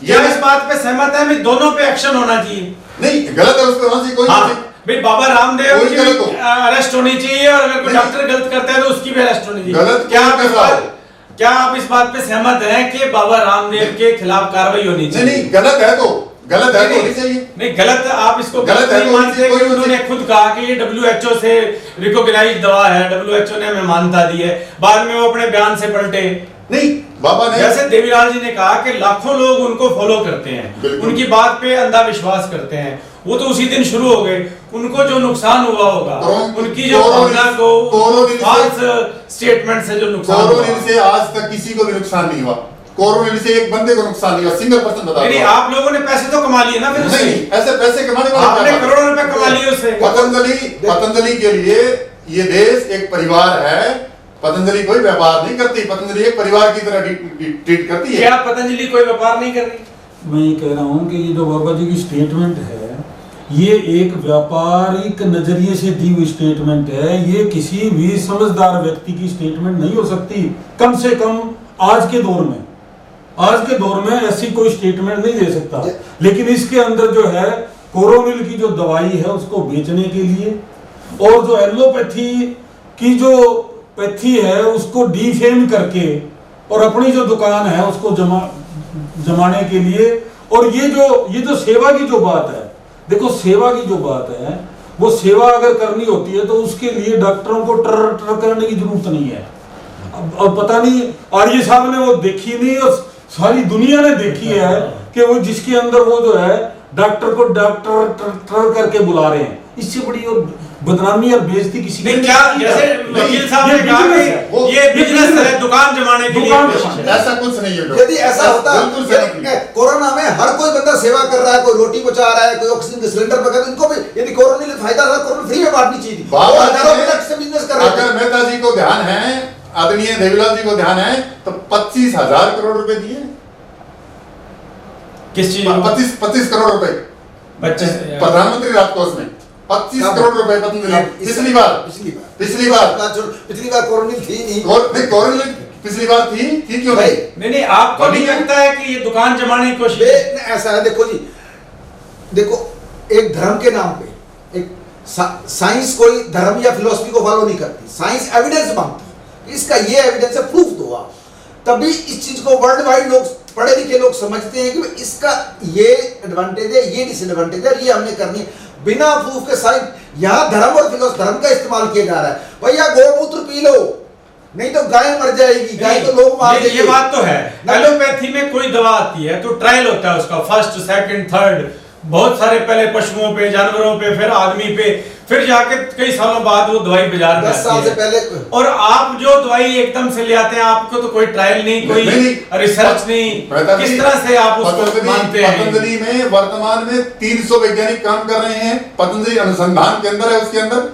Speaker 1: क्या इस बात पे सहमत है कि दोनों पे एक्शन होना चाहिए?
Speaker 3: नहीं, गलत है, उस पे होना चाहिए, कोई
Speaker 1: भाई बाबा रामदेव की अरेस्ट होनी चाहिए, और अगर कोई डॉक्टर गलत करता है तो उसकी भी अरेस्ट होनी चाहिए।
Speaker 3: गलत
Speaker 1: क्या आप इस बात पे सहमत हैं कि बाबा रामदेव के खिलाफ कार्रवाई होनी चाहिए?
Speaker 3: नहीं, गलत है तो होनी चाहिए।
Speaker 1: नहीं, गलत आप इसको
Speaker 3: गलत
Speaker 1: नहीं मानते, क्योंकि उन्होंने खुद कहा कि ये WHO से रिकॉग्नाइज्ड दवा है, WHO ने हमें मान्यता दी है, बाद में वो अपने बयान से पलटे।
Speaker 3: नहीं, बाबा ने
Speaker 1: जैसे देवीलाल जी ने कहा कि लाखों लोग उनको फॉलो करते हैं, उनकी बात पे अंधा विश्वास करते हैं, वो तो उसी दिन शुरू हो गए। उनको जो नुकसान हुआ होगा, उनकी जो भावना को फॉल्स स्टेटमेंट से जो नुकसान हुआ,
Speaker 3: कोरोनिल से आज तक किसी को भी नुकसान नहीं हुआ, कोरोनिल से एक बंदे को नुकसान नहीं हुआ, सिंगल पर्सन बता
Speaker 1: नहीं, आप लोगों ने पैसे तो कमा लिए ना फिर उससे।
Speaker 3: नहीं, ऐसे पैसे कमाने वाले
Speaker 1: आपने करोड़ों रुपए कमा लिए उससे।
Speaker 3: पतंजलि के लिए ये देश एक परिवार है, पतंजलि कोई व्यापार नहीं करती, पतंजलि एक परिवार की तरह ट्रीट करती है।
Speaker 1: क्या पतंजलि कोई व्यापार नहीं कर रही?
Speaker 4: मैं ये कह रहा हूँ कि ये जो बाबा जी की स्टेटमेंट है, ये एक व्यापारिक नजरिए से दी हुई स्टेटमेंट है, ये किसी भी समझदार व्यक्ति की स्टेटमेंट नहीं हो सकती। कम से कम आज के दौर में ऐसी कोई स्टेटमेंट नहीं दे सकता। लेकिन इसके अंदर जो है कोरोनिल की जो दवाई है उसको बेचने के लिए, और जो एलोपैथी की जो पैथी है उसको डिफेम करके और अपनी जो दुकान है उसको जमाने के लिए, और ये जो सेवा की जो बात है, देखो सेवा की जो बात है, वो सेवा अगर करनी होती है तो उसके लिए डॉक्टरों को टर करने की जरूरत नहीं है। अब पता नहीं आर्य साहब ने वो देखी नहीं, और सारी दुनिया ने देखी है कि वो जिसके अंदर वो जो है डॉक्टर को डॉक्टर करके बुला रहे हैं, इससे बड़ी और बदनामी और बेइज्जती किसी
Speaker 1: ने क्या। जैसे वकील साहब ने कहा कि ये बिजनेस है, दुकान जमाने के लिए,
Speaker 3: ऐसा कुछ नहीं है।
Speaker 2: यदि ऐसा होता कोरोना में हर कोई बंदा सेवा कर रहा है, कोई रोटी पहुंचा रहा है, कोई ऑक्सीजन के सिलेंडर पका, तो इनको भी यदि कोरोना फायदा था, कोरोना फ्री में बांटनी चाहिए थी।
Speaker 3: अगर मेहता जी को ध्यान है, आदरणीय देवीलाल जी को ध्यान है, तो 25,000 करोड़ रुपए दिए।
Speaker 1: किस चीज?
Speaker 3: 25 करोड़ रुपए प्रधानमंत्री राहत कोष में 25 करोड़ रुपए पतंजलि। पिछली बार कोरोनिल
Speaker 2: थी नहीं।
Speaker 3: कोरोनिल पिछली बार थी क्यों
Speaker 2: भाई,
Speaker 3: नहीं?
Speaker 1: नहीं आपको नहीं लगता है कि ये दुकान जमाने की कोशिश
Speaker 2: ऐसा है, देखो जी, देखो एक धर्म के नाम पे एक साइंस कोई धर्म या फिलोसफी को फॉलो नहीं करती, साइंस एविडेंस मांगती है, इसका ये एविडेंस है, प्रूफ दो आप, तभी इस चीज को वर्ल्ड वाइड लोग, पढ़े लिखे लोग समझते हैं कि इसका ये एडवांटेज है, ये डिसएडवांटेज है, ये हमने करनी है। बिना प्रूफ के साइंस, यहाँ धर्म और फिलोसफी, धर्म का इस्तेमाल किया जा रहा है। भैया गोमूत्र पी लो, नहीं तो गाय मर जाएगी, गाय तो लोग मार देंगे।
Speaker 1: ये बात तो है। एलोपैथी में कोई दवा आती है तो ट्रायल होता है उसका, फर्स्ट सेकंड थर्ड, बहुत सारे पहले पशुओं पे, जानवरों पे, फिर आदमी पे, फिर जाके कई सालों बाद वो दवाई बाजार में
Speaker 2: 10 साल से पहले।
Speaker 1: और आप जो दवाई एकदम से ले आते हैं, आपको तो कोई ट्रायल नहीं, कोई रिसर्च नहीं, किस तरह से आप उसको मानते हैं?
Speaker 3: पतंजलि में वर्तमान में 300 वैज्ञानिक काम कर रहे हैं। पतंजलि अनुसंधान के अंदर है, उसके अंदर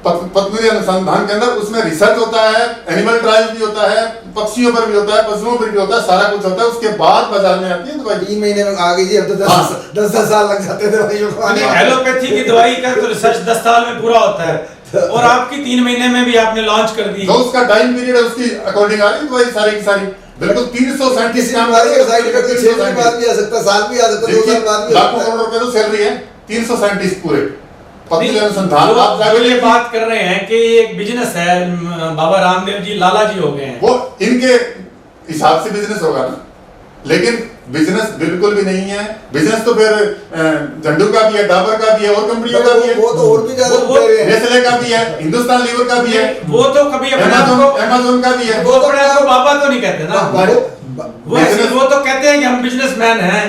Speaker 3: पतंजलि अनुसंधान के अंदर उसमें रिसर्च होता है, एनिमल ट्रायल भी होता है, पक्षियों पर भी होता है, पशुओं पर भी होता है, सारा कुछ होता है। उसके बाद बाजार में आती है दवाई।
Speaker 2: 3 महीने में आ गई जी, अब तो 10 साल लग जाते थे दवाइयों को आने।
Speaker 1: एलोपैथी की दवाई का तो रिसर्च 10 साल में पूरा होता है, और आपकी 3 महीने में भी आपने लॉन्च कर दी।
Speaker 3: तो उसका टाइम पीरियड है, उसकी अकॉर्डिंग आ रही है दवाई सारी की सारी। बिल्कुल 300 साइंटिस्ट काम कर रहे हैं।
Speaker 2: साइड इफेक्ट 6 महीने बाद भी आ सकता है, साल भी आ सकता है, 2 साल बाद भी आ
Speaker 3: लाखों
Speaker 2: सकता है।
Speaker 3: करोड़ रुपए तो सैलरी है 300 साइंटिस्ट पूरे पतंजलि
Speaker 1: नहीं,
Speaker 3: अनुसंधान। आप
Speaker 1: जो ये बात कर रहे हैं कि एक बिजनेस है, बाबा रामदेव जी लाला जी हो गए हैं,
Speaker 3: वो इनके हिसाब से बिजनेस होगा ना, लेकिन बिजनेस बिल्कुल भी नहीं है। बिजनेस तो फिर झंडू का भी है, डाबर का भी है, और कंपनियों का भी है,
Speaker 2: वो तो और भी ज्यादा
Speaker 1: वो-
Speaker 3: नेस्ले का भी है, हिंदुस्तान लीवर का भी है,
Speaker 1: वो तो कभी अपने आप को,
Speaker 3: अमेज़न का भी है।
Speaker 1: वो अपने आप को बाबा तो नहीं कहते ना, वो तो कहते हैं कि हम बिजनेसमैन हैं।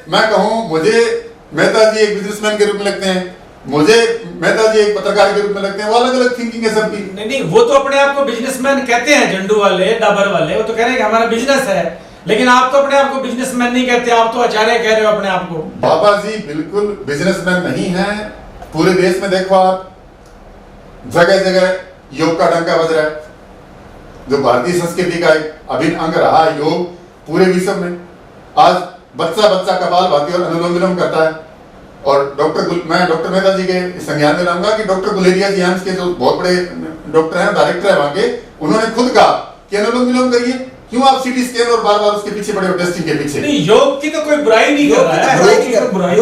Speaker 3: मैं कहूँ, मुझे मेहता जी एक बिजनेसमैन के रूप में लगते हैं, मुझे मेहता जी एक पत्रकार के रूप में लगते हैं। वो अलग अलग थिंकिंग है सबकी।
Speaker 1: नहीं, वो तो अपने आप को बिजनेसमैन कहते हैं, झंडू वाले, डाबर वाले, वो तो कह रहे हैं कि हमारा बिजनेस है, लेकिन आप तो अपने आप को बिजनेसमैन नहीं कहते, आप तो आचार्य कह रहे हो अपने आप को।
Speaker 3: बाबा जी बिल्कुल बिजनेसमैन नहीं है। पूरे देश में देखो आप, जगह जगह योग का डंका बज रहा है, जो भारतीय संस्कृति का एक अभिन्न अंग रहा है योग पूरे विश्व में। आज बच्चा बच्चा कपालभाति और अनुलोम विलोम करता है। और मैं डॉक्टर मेहता जी के संज्ञान में लाऊंगा कि डॉक्टर गुलेरिया जी एम्स के जो बहुत बड़े डॉक्टर हैं, डायरेक्टर है वहां के, उन्होंने खुद कहा कि अनुलोम विलोम करिए। क्यों आप सीटी स्कैन और बार बार उसके पीछे पड़े हो, टेस्टिंग के पीछे?
Speaker 1: नहीं, योग की तो कोई बुराई नहीं कर रहा है,
Speaker 2: योग की कोई बुराई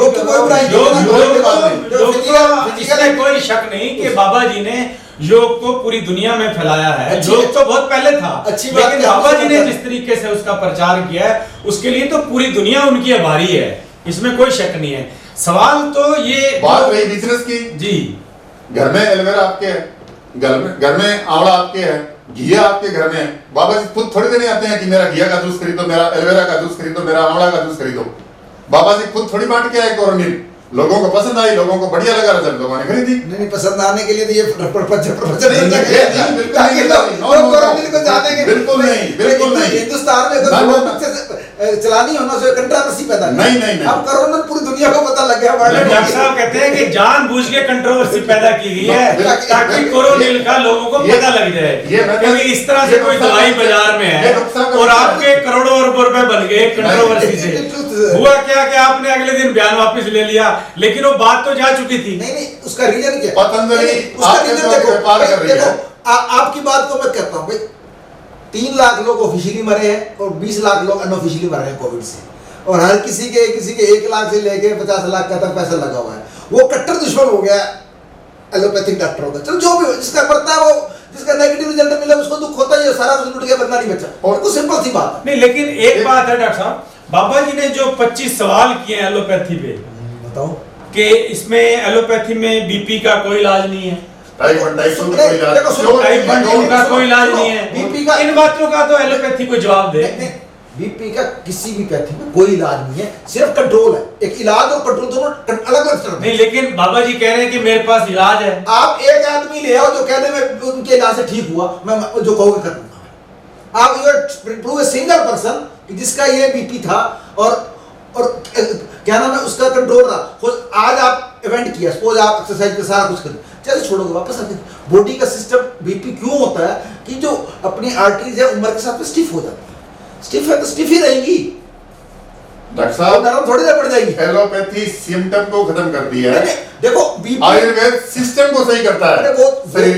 Speaker 1: इसमें कोई शक नहीं कि बाबा जी ने योग को पूरी दुनिया में फैलाया है। योग तो बहुत पहले था, लेकिन बाबा जी ने जिस तरीके से उसका प्रचार किया है, उसके लिए तो पूरी दुनिया उनकी आभारी है, इसमें कोई शक नहीं है। सवाल तो ये
Speaker 3: बात रही बिजनेस की
Speaker 1: जी,
Speaker 3: घर में एलोवेरा आपके है, घर में आंवला आपके है, घिया आपके घर में है। बाबा जी खुद थोड़ी देने आते हैं कि मेरा घिया का जूस खरीदो, मेरा एलोवेरा का जूस खरीदो, मेरा आंवला का जूस खरीदो। बाबा जी खुद थोड़ी बांट के आए कोरोनिल, लोगों को पसंद आई, लोगों को बढ़िया लगा, जब लोगों ने खरीदी।
Speaker 2: नहीं, पसंद आने के लिए तो ये
Speaker 3: बिल्कुल नहीं।
Speaker 2: हिंदुस्तान में चलानी होना से कंट्रोवर्सी पैदा
Speaker 3: नहीं।
Speaker 2: अब कोरोना पूरी दुनिया को पता लग गया।
Speaker 1: डॉक्टर साहब कहते हैं कि जानबूझ के कंट्रोवर्सी पैदा की गई है ताकि कोरोनिल का लोगों को पता लग जाए, क्योंकि इस तरह से कोई दवाई बाजार में है और आपके करोड़ों अरबों रुपए बन गए कंट्रोवर्सी से। हुआ क्या कि आपने अगले दिन बयान वापस ले लिया, लेकिन वो बात तो जा चुकी थी।
Speaker 2: नहीं, उसका रीजन क्या?
Speaker 3: पतंजलि
Speaker 2: उसका रीजन देखो, आपकी बात को मैं कहता हूँ भाई, 3 लाख लोग ऑफिशियली मरे हैं और 20 लाख लोग अनऑफिशियली मरे हैं कोविड से, और हर किसी के 1 लाख से लेके 50 लाख का तक पैसा लगा हुआ है। वो कट्टर दुश्मन हो गया एलोपैथिक डॉक्टरों का। चलो जो भी हो, जिसका मरता है वो, जिसका नेगेटिव रिजल्ट मिला उसको दुख होता है, सारा कुछ लुट गया, बदला नहीं बचा। और कुछ सिंपल सी बात
Speaker 1: नहीं, लेकिन एक बात है डॉक्टर साहब, बाबा जी ने जो 25 सवाल किए हैं एलोपैथी पे,
Speaker 2: बताओ
Speaker 1: कि इसमें एलोपैथी में बीपी का कोई इलाज नहीं है,
Speaker 3: टाइप 1 टाइप 2 का कोई इलाज,
Speaker 1: टाइप 1 का कोई इलाज नहीं है,
Speaker 2: बीपी का,
Speaker 1: इन बातों का तो एलोपैथी को जवाब दे।
Speaker 2: बीपी का किसी भी पैथी में कोई इलाज नहीं है, सिर्फ कंट्रोल है। एक इलाज और कंट्रोल दोनों अलग अलग
Speaker 1: नहीं, लेकिन बाबा जी कह रहे हैं कि मेरे पास इलाज है।
Speaker 2: आप एक आदमी ले आओ जो कहने में उनके इलाज से ठीक हुआ, मैं जो कहोगे कर दूंगा। आप you prove a single person जिसका ये बीपी था और क्या नाम है उसका कंट्रोल रहा। आज आप इवेंट किया, सपोज आप एक्सरसाइज के सारा कुछ कर, चलो छोड़ोगे वापस आते। बॉडी का सिस्टम बीपी क्यों होता है कि जो अपनी आर्टरीज है उम्र के साथ में स्टिफ हो जाती है। स्टिफ है तो स्टिफ ही रहेगी,
Speaker 3: डॉक्टर साहब
Speaker 2: नरम थोड़ी देर पड़ जाएगी।
Speaker 3: एलोपैथी सिम्टम को खत्म करती है,
Speaker 2: देखो बीपी,
Speaker 3: आयुर्वेद सिस्टम को सही करता है।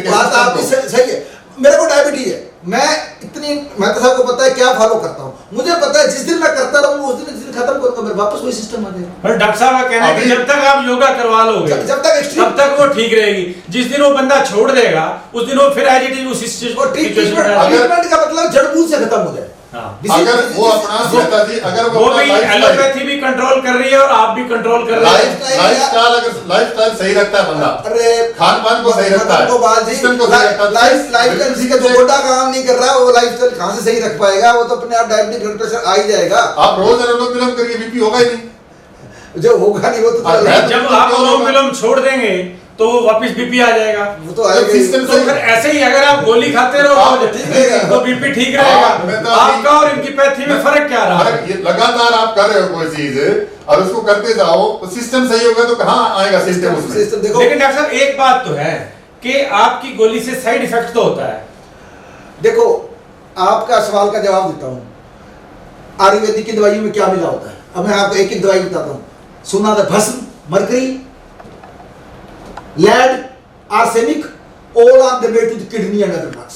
Speaker 2: बात आपकी सही है। मेरे को डायबिटीज है, मैं इतने जितनी मेहता साहब को पता है क्या फॉलो करता हूँ, मुझे पता है जिस दिन मैं करता रहूंगा उस दिन खत्म करूंगा, मेरे वापस वही सिस्टम आ जाएगा।
Speaker 1: पर डॉक्टर साहब का कहना है कि जब तक आप योगा करवा लोगे
Speaker 2: जब तक extreme-
Speaker 1: तब तक वो ठीक रहेगी। जिस दिन वो बंदा छोड़ देगा उस दिन वो फिर एज इट इज उस
Speaker 2: और
Speaker 1: सिचुएशन में
Speaker 2: ट्रीटमेंट का मतलब जड़ मूल से खत्म हो जाए।
Speaker 1: हाँ।
Speaker 3: अगर वो अपना मेहता जी, अगर
Speaker 1: वो भी एलोपैथी भी कंट्रोल कर रही है और आप भी कंट्रोल कर रहे हैं।
Speaker 3: लाइफस्टाइल, अगर लाइफस्टाइल सही रखता है बंदा,
Speaker 2: अरे
Speaker 3: खान पान को सही रखता है, सिस्टम को सही रखता है,
Speaker 2: लाइफस्टाइल किसी का जो गोडा काम नहीं कर रहा है वो लाइफस्टाइल कहां से सही रख पाएगा, वो तो अपने आप डायबिटीज ब्लड प्रेशर आ ही जाएगा।
Speaker 3: आप रोज अनुलोम विलोम करिए, बीपी होगा ही नहीं।
Speaker 2: जो होगा नहीं वो तो
Speaker 1: जब आप अनुलोम विलोम छोड़ देंगे तो वो वापस बीपी आ जाएगा।
Speaker 2: वो तो आएगा ही।
Speaker 3: सिस्टम
Speaker 1: तो फिर ऐसे ही अगर आप गोली खाते रहो
Speaker 2: ठीक रहेगा।
Speaker 1: तो बीपी ठीक
Speaker 3: मैं
Speaker 1: रहेगा।
Speaker 3: तो
Speaker 1: आपका और इनकी पैथी में फर्क क्या रहा है?
Speaker 3: ये लगातार आप कर रहे हो कोई चीज और उसको करते जाओ तो सिस्टम सही होगा तो कहाँ आएगा सिस्टम उसमें।
Speaker 2: सिस्टम देखो,
Speaker 1: लेकिन डॉक्टर साहब एक बात तो है कि आपकी गोली से साइड इफेक्ट तो होता है।
Speaker 2: देखो आपका सवाल का जवाब देता हूँ, आयुर्वेदिक की दवाइयों में क्या मिला होता है। अब मैं आपको एक एक दवाई बताता हूँ। सुना था भस्म, mercury, lead, arsenic, all are the way to the kidney and other parts.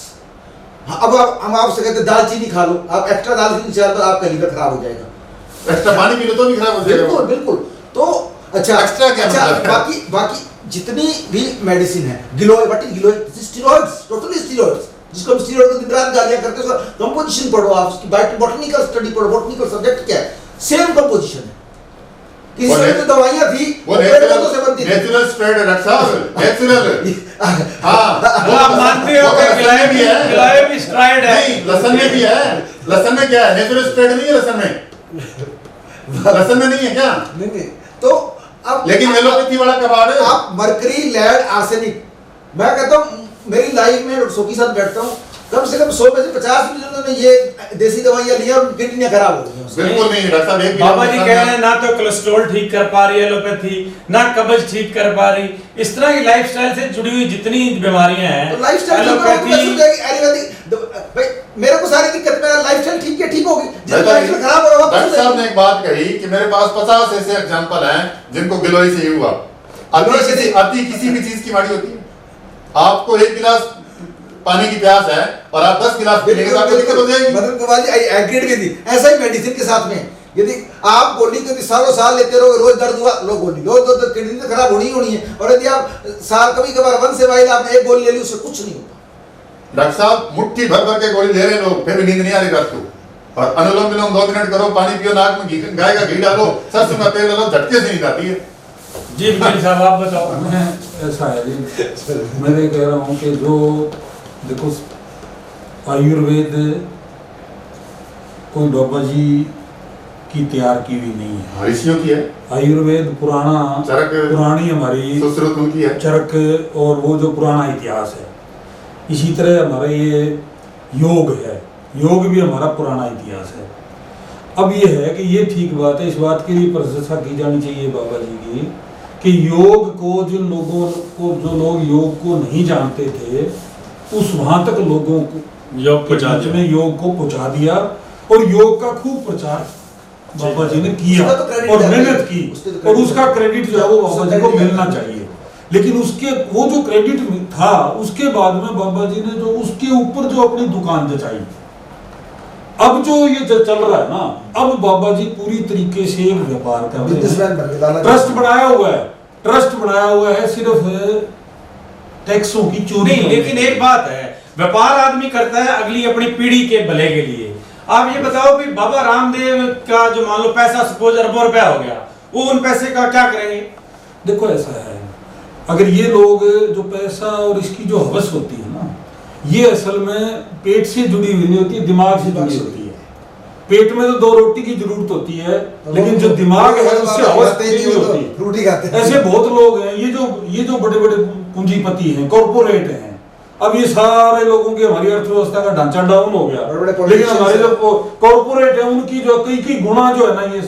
Speaker 2: अब हम आपसे कहते हैं दालचीनी खा लो, आप एक्स्ट्रा दालचीनी खा तो आपका लीवर खराब हो जाएगा।
Speaker 3: एक्स्ट्रा पानी पी लो तो भी खराब हो जाएगा।
Speaker 2: बिल्कुल बिल्कुल। तो अच्छा
Speaker 3: एक्स्ट्रा क्या
Speaker 2: अच्छा
Speaker 3: मतलब है?
Speaker 2: बाकी जितनी भी मेडिसिन है, गिलोय, what is giloy? Steroids, totally steroids, जिसको हम स्टेरॉइड को दिन रात गालियां करते हैं, उसका कंपोजिशन पढ़ो, आप उसकी बॉटनिकल स्टडी पढ़ो, बॉटनिकल सब्जेक्ट क्या है, सेम कंपोजिशन है। किसी समय तो दवाइयां थी
Speaker 3: वो
Speaker 2: पेड़ पौधों से बनती थी।
Speaker 3: नेचुरल स्प्रेड है डॉक्टर साहब, नेचुरल। हाँ
Speaker 1: वो आप मानते हो कि गिलाय भी है, गिलाय भी स्ट्राइड है।
Speaker 3: नहीं, लहसुन में भी है। लहसुन में क्या है? नेचुरल स्प्रेड नहीं है लहसुन में। लहसुन में नहीं है क्या?
Speaker 2: नहीं तो अब
Speaker 3: लेकिन एलोपैथी वाला कबाड़ है।
Speaker 2: आप मरकरी, लेड, आर्सेनिक, मैं कहता हूँ मेरी लाइफ में सौ के साथ बैठता हूँ, कम से कम 100 में से 50 ने ये देसी दवाइयां लिया और किडनियां खराब हो गई।
Speaker 3: बिल्कुल नहीं डॉक्टर साहब, एक भी
Speaker 1: बाबा जी कह रहे हैं ना तो कोलेस्ट्रॉल ठीक कर पा रही है एलोपैथी, ना कब्ज ठीक कर पा रही। इस तरह की लाइफस्टाइल से जुड़ी हुई जितनी बीमारियां हैं,
Speaker 2: तो लाइफस्टाइल भाई मेरे को सारी दिक्कत, मेरा लाइफस्टाइल ठीक है, ठीक होगी। जिसका लाइफस्टाइल खराब होगा
Speaker 3: डॉक्टर साहब ने एक बात कही कि मेरे पास 50 ऐसे एग्जांपल हैं जिनको गिलोय से ही हुआ। अति किसी भी चीज की बीमारी होती है। आपको एक गिलास पानी की प्यास है और आप 10 गिलास पी लेंगे तो आपको दिक्कत हो जाएगी।
Speaker 2: मतलब Kumar ji I agreed with you. ऐसा ही मेडिसिन के साथ में यदि आप गोली को सालों साल लेते रहो, रोज दर्द हुआ लो गोली लो, तो किडनी तो खराब होनी ही होनी है। और यदि आप साल कभी कभार 1 से वाइल आप एक गोली ले ली, उससे कुछ नहीं होता।
Speaker 3: डॉक्टर साहब मुट्ठी भर भर के गोली ले रहे हैं लोग, फिर भी नींद नहीं आ रही रात को। और अनुलोम विलोम 2 मिनट करो, पानी पियो, नाक में गाय का घी डालो, सरसों का तेल डालो, झटके से नींद आती है।
Speaker 1: जी बिल्कुल साहब आप बताओ।
Speaker 4: मैं ऐसा है जी, मैं ये कह रहा हूँ कि जो देखो आयुर्वेद कोई बाबा जी की तैयार की हुई नहीं है।
Speaker 3: ऋषियों की है
Speaker 4: आयुर्वेद पुराना,
Speaker 3: चरक
Speaker 4: पुरानी हमारी
Speaker 3: सुश्रुत उनकी है,
Speaker 4: चरक और वो जो पुराना इतिहास है। इसी तरह हमारा ये योग है, योग भी हमारा पुराना इतिहास है। अब ये है कि ये ठीक बात है, इस बात की भी प्रशंसा की जानी चाहिए बाबा जी की कि योग को जिन लोगों को, जो लोग योग को नहीं जानते थे, उस वहां तक लोगों को
Speaker 1: योग पहुंचा दिया।
Speaker 4: में योग को पहुंचा दिया और योग का खूब प्रचार बाबा जी ने किया
Speaker 2: उसका तो क्रेडिट
Speaker 4: और
Speaker 2: जाता है।
Speaker 4: मेहनत की,
Speaker 2: उसका तो
Speaker 4: और
Speaker 2: क्रेडिट
Speaker 4: उसका क्रेडिट जो है वो बाबा जी को
Speaker 2: उसका
Speaker 4: मिलना
Speaker 2: क्रेडिट
Speaker 4: चाहिए। लेकिन उसके वो जो क्रेडिट था, उसके बाद में बाबा जी ने जो उसके ऊपर जो अपनी दुकान जचाई, अब जो ये चल रहा है ना, अब बाबा जी पूरी तरीके से एक व्यापार कर रहे
Speaker 2: बिजनेसमैन बन गए, लाला
Speaker 4: हैं।
Speaker 2: जी।
Speaker 4: ट्रस्ट बनाया हुआ है, ट्रस्ट बनाया हुआ है सिर्फ टैक्सों की चोरी
Speaker 1: नहीं,
Speaker 4: करने
Speaker 1: लेकिन
Speaker 4: की।
Speaker 1: एक बात है, व्यापार आदमी करता है अगली अपनी पीढ़ी के भले के लिए। आप ये बताओ कि बाबा रामदेव का जो मान लो पैसा सपोज अरबों रुपया हो गया, वो उन पैसे का क्या करेंगे?
Speaker 4: देखो ऐसा है, अगर ये लोग जो पैसा और इसकी जो हवस होती है ना, ये असल में पेट से जुड़ी हुई नहीं होती, दिमाग से जुड़ी होती है। पेट में तो 2 रोटी की जरूरत होती है, लेकिन जो दिमाग है उससे हवस नहीं होती।
Speaker 2: रोटी खाते हैं।
Speaker 4: ऐसे बहुत लोग हैं, ये जो बड़े बड़े पूंजीपति हैं, कॉर्पोरेट हैं, अब ये सारे लोगों की हमारी अर्थव्यवस्था का ढांचा डाउन हो गया,
Speaker 2: बड़े-बड़े
Speaker 4: लेकिन हमारे जो
Speaker 2: politicians
Speaker 4: कॉर्पोरेट है उनकी जो कई गुना जो है ना, ये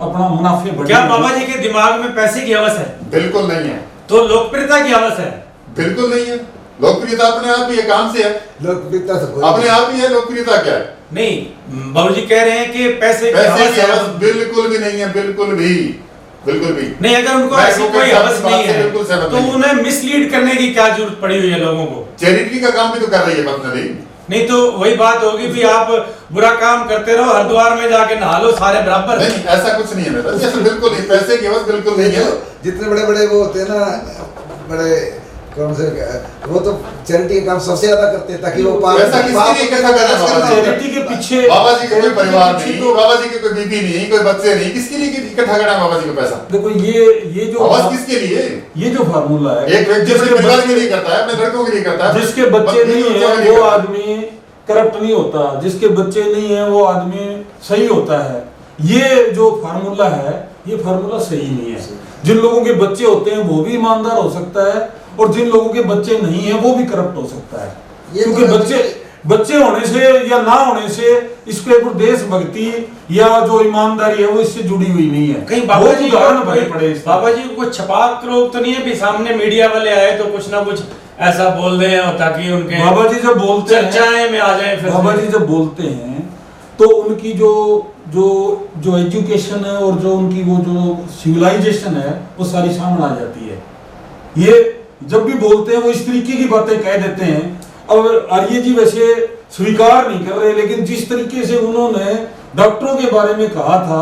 Speaker 4: अपना मुनाफे बढ़ा।
Speaker 1: क्या बाबा जी के दिमाग में पैसे की हवस है?
Speaker 3: बिल्कुल नहीं है,
Speaker 1: तो लोकप्रियता की हवस है?
Speaker 3: बिल्कुल नहीं है। लोकप्रियता अपने आप ही है, काम से है,
Speaker 2: लोकप्रियता से
Speaker 3: अपने आप ही है। लोकप्रियता क्या है?
Speaker 1: नहीं, बाबू जी कह रहे हैं कि पैसे की
Speaker 3: पैसे
Speaker 1: हवस
Speaker 3: की हवस
Speaker 1: है।
Speaker 3: बिल्कुल भी नहीं है, बिल्कुल भी, बिल्कुल भी
Speaker 1: नहीं, अगर उनको
Speaker 3: मैं
Speaker 1: ऐसी
Speaker 3: लोकल
Speaker 1: कोई
Speaker 3: साहब
Speaker 1: हवस
Speaker 3: की बात
Speaker 1: नहीं
Speaker 3: से
Speaker 1: है
Speaker 3: बिल्कुल सहमत
Speaker 1: तो
Speaker 3: नहीं हूं।
Speaker 1: उन्हें मिसलीड करने की क्या जरूरत पड़ी हुई है लोगों को?
Speaker 3: चैरिटी का काम भी तो कर रही है पर्सनली।
Speaker 1: नहीं तो वही बात होगी भी आप बुरा काम करते रहो, हरिद्वार में जाके नहा लो, सारे बराबर।
Speaker 3: नहीं ऐसा कुछ नहीं है मेरा, ऐसा बिल्कुल नहीं, पैसे की बस बिल्कुल नहीं है।
Speaker 2: जितने बड़े बड़े वो होते हैं ना, बड़े कौन से, वो तो चैरिटी के काम सबसे ज्यादा करते हैं ताकि वो
Speaker 3: ऐसा किसके लिए इकट्ठा करना बाबा जी?
Speaker 4: चैरिटी के पीछे
Speaker 3: बाबा जी का कोई परिवार नहीं, बाबा जी के कोई बीबी नहीं, कोई बच्चे नहीं, किसके लिए इकट्ठा करना बाबा जी को पैसा?
Speaker 4: देखो ये जो
Speaker 3: आवाज किसके लिए?
Speaker 4: ये जो फार्मूला है,
Speaker 3: एक व्यक्ति अपने परिवार के लिए करता है, अपने लड़कों के लिए करता है।
Speaker 4: जिसके बच्चे नहीं है वो आदमी करप्ट नहीं होता, जिसके बच्चे नहीं है वो आदमी सही होता है। ये जो फार्मूला है, ये फार्मूला सही नहीं है। जिन लोगों के बच्चे होते हैं वो भी ईमानदार हो सकता है, और जिन लोगों के बच्चे नहीं है वो भी करप्ट हो सकता है। क्योंकि बच्चे होने से या ना होने से इसके ऊपर देशभक्ति या जो ईमानदारी है वो इससे जुड़ी हुई नहीं है।
Speaker 1: कहीं बाबा जी
Speaker 4: पड़े
Speaker 1: बाबा जी को छपाक रोग तो नहीं है भी सामने मीडिया वाले आए तो कुछ ना कुछ ऐसा बोल दें और ताकि उनके
Speaker 4: बाबा जी जब बोलते हैं,
Speaker 1: चर्चाएं में आ जाए, फिर
Speaker 4: बाबा जी जब बोलते हैं तो उनकी जो एजुकेशन है और जो उनकी वो जो सिविलाइजेशन है वो सारी सामने आ जाती है। ये जब भी बोलते हैं वो इस तरीके की बातें कह देते हैं। और आर्य जी वैसे स्वीकार नहीं कर रहे, लेकिन जिस तरीके से उन्होंने डॉक्टरों के बारे में कहा था,